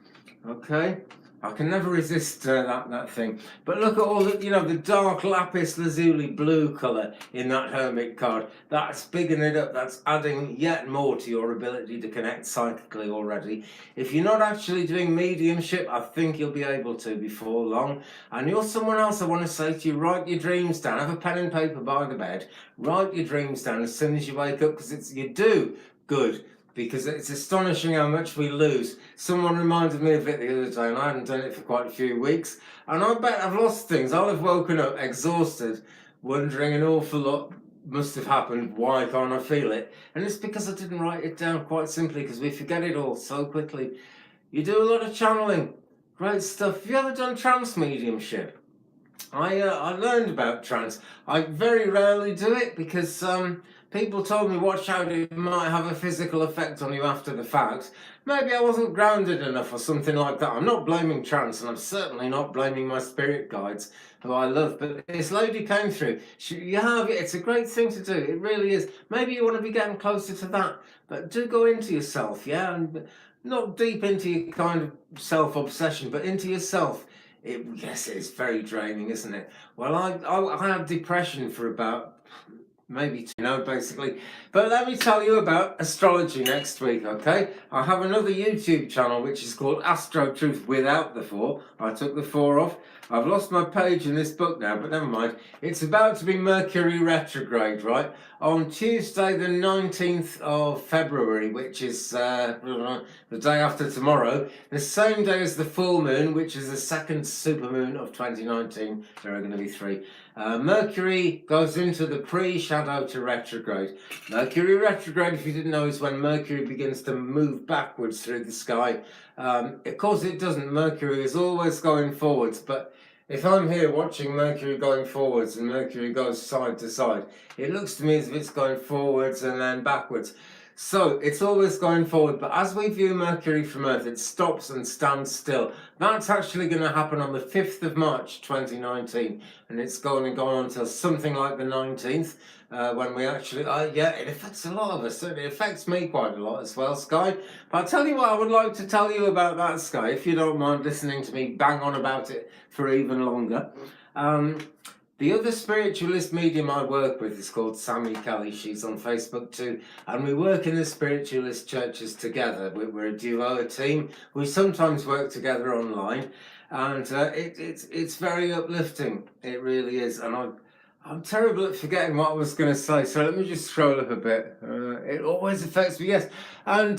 Okay? I can never resist that thing. But look at all the, the dark lapis lazuli blue colour in that hermit card. That's bigging it up. That's adding yet more to your ability to connect psychically already. If you're not actually doing mediumship, I think you'll be able to before long. And you're someone else I want to say to you, write your dreams down. Have a pen and paper by the bed. Write your dreams down as soon as you wake up, because you do good. Because it's astonishing how much we lose. Someone reminded me of it the other day, and I hadn't done it for quite a few weeks. And I bet I've lost things. I'll have woken up exhausted, wondering an awful lot must have happened. Why can't I feel it? And it's because I didn't write it down, quite simply, because we forget it all so quickly. You do a lot of channeling. Great stuff. Have you ever done trance mediumship? I learned about trance. I very rarely do it because people told me, watch out, it might have a physical effect on you after the fact. Maybe I wasn't grounded enough or something like that. I'm not blaming trance, and I'm certainly not blaming my spirit guides, who I love. But this lady came through. It's a great thing to do. It really is. Maybe you want to be getting closer to that, but do go into yourself, yeah? And not deep into your kind of self-obsession, but into yourself. Yes, it's very draining, isn't it? Well, I had depression for about maybe basically. But let me tell you about astrology next week, okay? I have another YouTube channel which is called Astro Truth without the 4. I took the 4 off. I've lost my page in this book now, but never mind. It's about to be Mercury retrograde, right? On Tuesday, the 19th of February, which is the day after tomorrow, the same day as the full moon, which is the second supermoon of 2019. There are going to be 3. Mercury goes into the pre-shadow to retrograde. Mercury retrograde, if you didn't know, is when Mercury begins to move backwards through the sky. Of course it doesn't. Mercury is always going forwards, but if I'm here watching Mercury going forwards and Mercury goes side to side, it looks to me as if it's going forwards and then backwards. So it's always going forward, but as we view Mercury from Earth, it stops and stands still. That's actually going to happen on the 5th of March 2019, and it's going to go on until something like the 19th, when we actually, it affects a lot of us. It affects me quite a lot as well, Sky. But I'll tell you what I would like to tell you about that, Sky, if you don't mind listening to me bang on about it for even longer. The other spiritualist medium I work with is called Sammy Kelly. She's on Facebook too. And we work in the spiritualist churches together. We're a duo, a team. We sometimes work together online. And it's very uplifting. It really is. And I'm terrible at forgetting what I was going to say. So let me just scroll up a bit. It always affects me, yes. And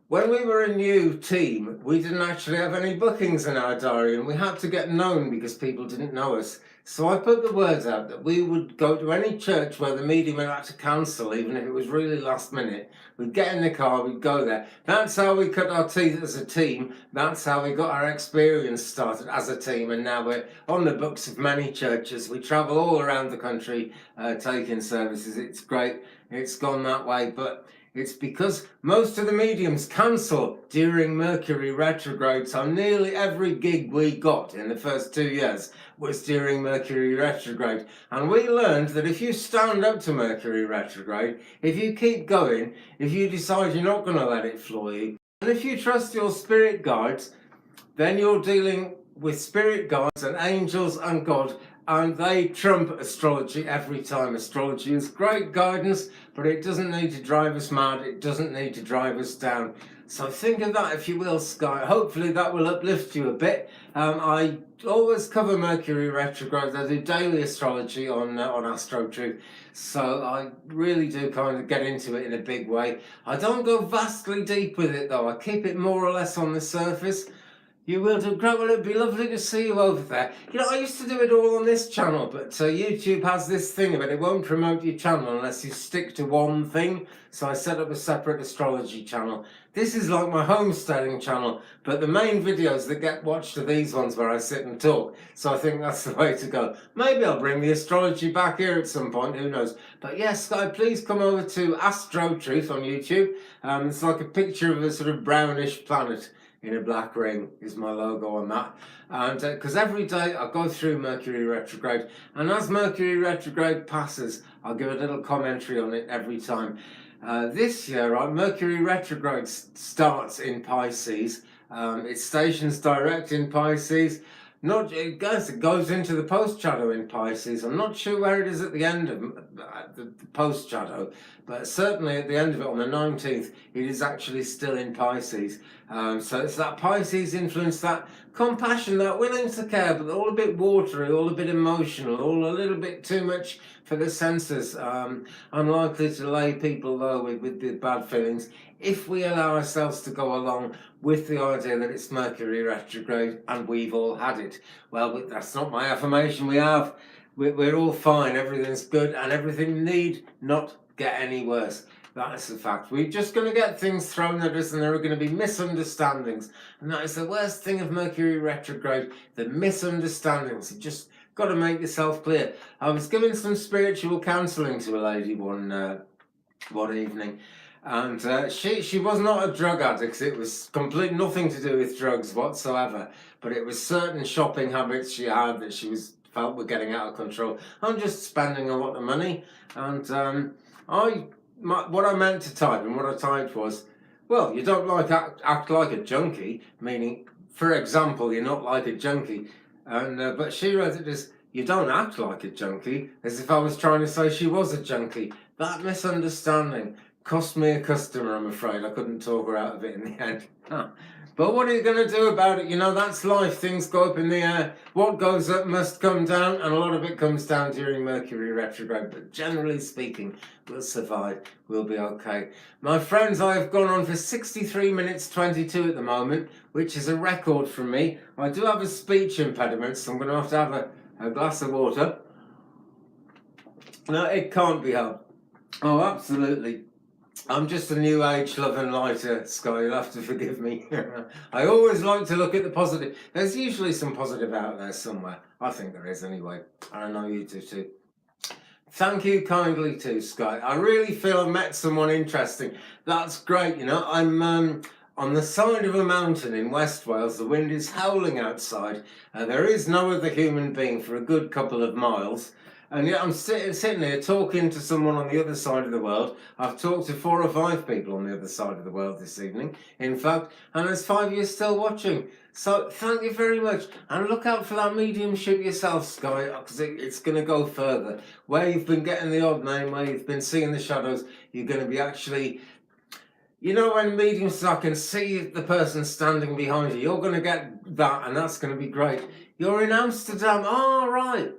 when we were a new team, we didn't actually have any bookings in our diary, and we had to get known because people didn't know us. So I put the words out that we would go to any church where the medium had to cancel, even if it was really last minute. We'd get in the car, we'd go there. That's how we cut our teeth as a team. That's how we got our experience started as a team. And now we're on the books of many churches. We travel all around the country taking services. It's great. It's gone that way. But it's because most of the mediums cancel during Mercury retrograde, so nearly every gig we got in the first 2 years was during Mercury retrograde. And we learned that if you stand up to Mercury retrograde, if you keep going, if you decide you're not going to let it floor you, and if you trust your spirit guides, then you're dealing with spirit guides and angels and God and they trump astrology every time. Astrology is great guidance, but it doesn't need to drive us mad. It doesn't need to drive us down. So think of that, if you will, Sky. Hopefully that will uplift you a bit. I always cover Mercury retrograde. I do daily astrology on Astro Truth, so I really do kind of get into it in a big way. I don't go vastly deep with it though. I keep it more or less on the surface. You will do great. Well, it'd be lovely to see you over there. You know, I used to do it all on this channel, but YouTube has this thing of it won't promote your channel unless you stick to one thing. So I set up a separate astrology channel. This is like my homesteading channel, but the main videos that get watched are these ones where I sit and talk. So I think that's the way to go. Maybe I'll bring the astrology back here at some point, who knows. But yes, Sky, please come over to Astro Truth on YouTube. It's like a picture of a sort of brownish planet in a black ring is my logo on that. And because every day I go through Mercury retrograde, and as Mercury retrograde passes, I'll give a little commentary on it every time. This year, Mercury retrograde starts in Pisces. It stations direct in Pisces. It goes into the post shadow in Pisces. I'm not sure where it is at the end of the post shadow, but certainly at the end of it on the 19th, it is actually still in Pisces. So it's that Pisces influence, that compassion, that willing to care, but all a bit watery, all a bit emotional, all a little bit too much for the senses. Unlikely to lay people low with the bad feelings if we allow ourselves to go along with the idea that it's Mercury retrograde and we've all had it. Well, that's not my affirmation. We're all fine, everything's good, and everything need not get any worse. That is the fact. We're just going to get things thrown at us, and there are going to be misunderstandings. And that is the worst thing of Mercury retrograde, the misunderstandings. You just got to make yourself clear. I was giving some spiritual counselling to a lady one evening, and she was not a drug addict. It was completely nothing to do with drugs whatsoever, but it was certain shopping habits she had that she felt were getting out of control. I'm just spending a lot of money, and what I meant to type and what I typed was, well, you don't act like a junkie, meaning, for example, you're not like a junkie, and but she read it as, you don't act like a junkie, as if I was trying to say she was a junkie. That misunderstanding cost me a customer, I'm afraid. I couldn't talk her out of it in the end. But what are you going to do about it? You know, that's life. Things go up in the air. What goes up must come down, and a lot of it comes down during Mercury retrograde. But generally speaking, we'll survive. We'll be okay. My friends, I have gone on for 63 minutes 22 at the moment, which is a record for me. I do have a speech impediment, so I'm going to have a glass of water. No, it can't be helped. Oh, absolutely. I'm just a new age loving lighter, Sky. You'll have to forgive me. I always like to look at the positive. There's usually some positive out there somewhere. I think there is anyway. I know you do too. Thank you kindly too, Sky. I really feel I met someone interesting. That's great. You know, I'm on the side of a mountain in West Wales. The wind is howling outside. There is no other human being for a good couple of miles. And yet I'm sitting here talking to someone on the other side of the world. I've talked to 4 or 5 people on the other side of the world this evening, in fact, and there's 5 of you still watching. So thank you very much. And look out for that mediumship yourself, Sky, because it's going to go further. Where you've been getting the odd name, where you've been seeing the shadows, you're going to be actually... You know, when mediums, I can see the person standing behind you. You're going to get that, and that's going to be great. You're in Amsterdam. Oh, right.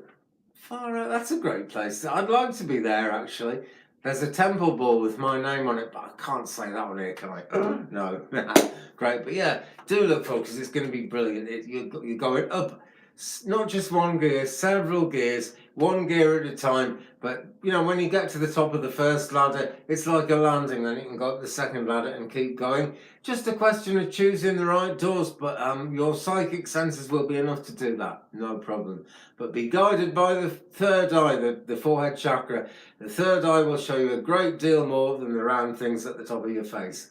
Far out. That's a great place. I'd like to be there, actually. There's a temple ball with my name on it, but I can't say that on here, can I? No. Great. But yeah, do look for it, because it's going to be brilliant. You're going up, not just one gear, several gears, one gear at a time. But, you know, when you get to the top of the first ladder, it's like a landing. Then you can go up the second ladder and keep going. Just a question of choosing the right doors, but your psychic senses will be enough to do that. No problem. But be guided by the third eye, the forehead chakra. The third eye will show you a great deal more than the round things at the top of your face.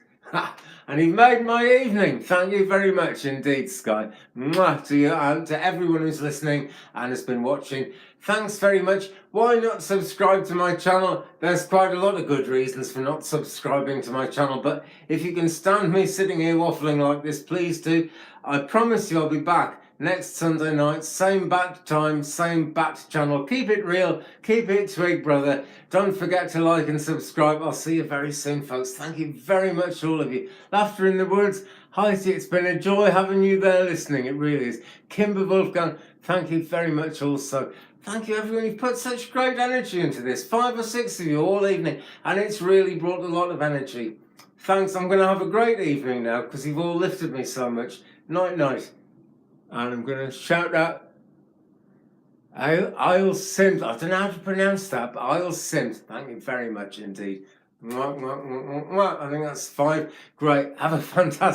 And you've made my evening. Thank you very much indeed, Sky. Mwah to you and to everyone who's listening and has been watching. Thanks very much. Why not subscribe to my channel? There's quite a lot of good reasons for not subscribing to my channel, but if you can stand me sitting here waffling like this, please do. I promise you I'll be back next Sunday night, same bat time, same bat channel. Keep it real, keep it Twig, brother. Don't forget to like and subscribe. I'll see you very soon, folks. Thank you very much, all of you. Laughter in the Woods, Heidi, it's been a joy having you there listening. It really is. Kimber Wolfgang, thank you very much also. Thank you, everyone. You've put such great energy into this. 5 or 6 of you all evening, and it's really brought a lot of energy. Thanks. I'm going to have a great evening now because you've all lifted me so much. Night, night. And I'm going to shout out I'll Simt. I don't know how to pronounce that, but I'll Simt. Thank you very much indeed. I think that's 5. Great. Have a fantastic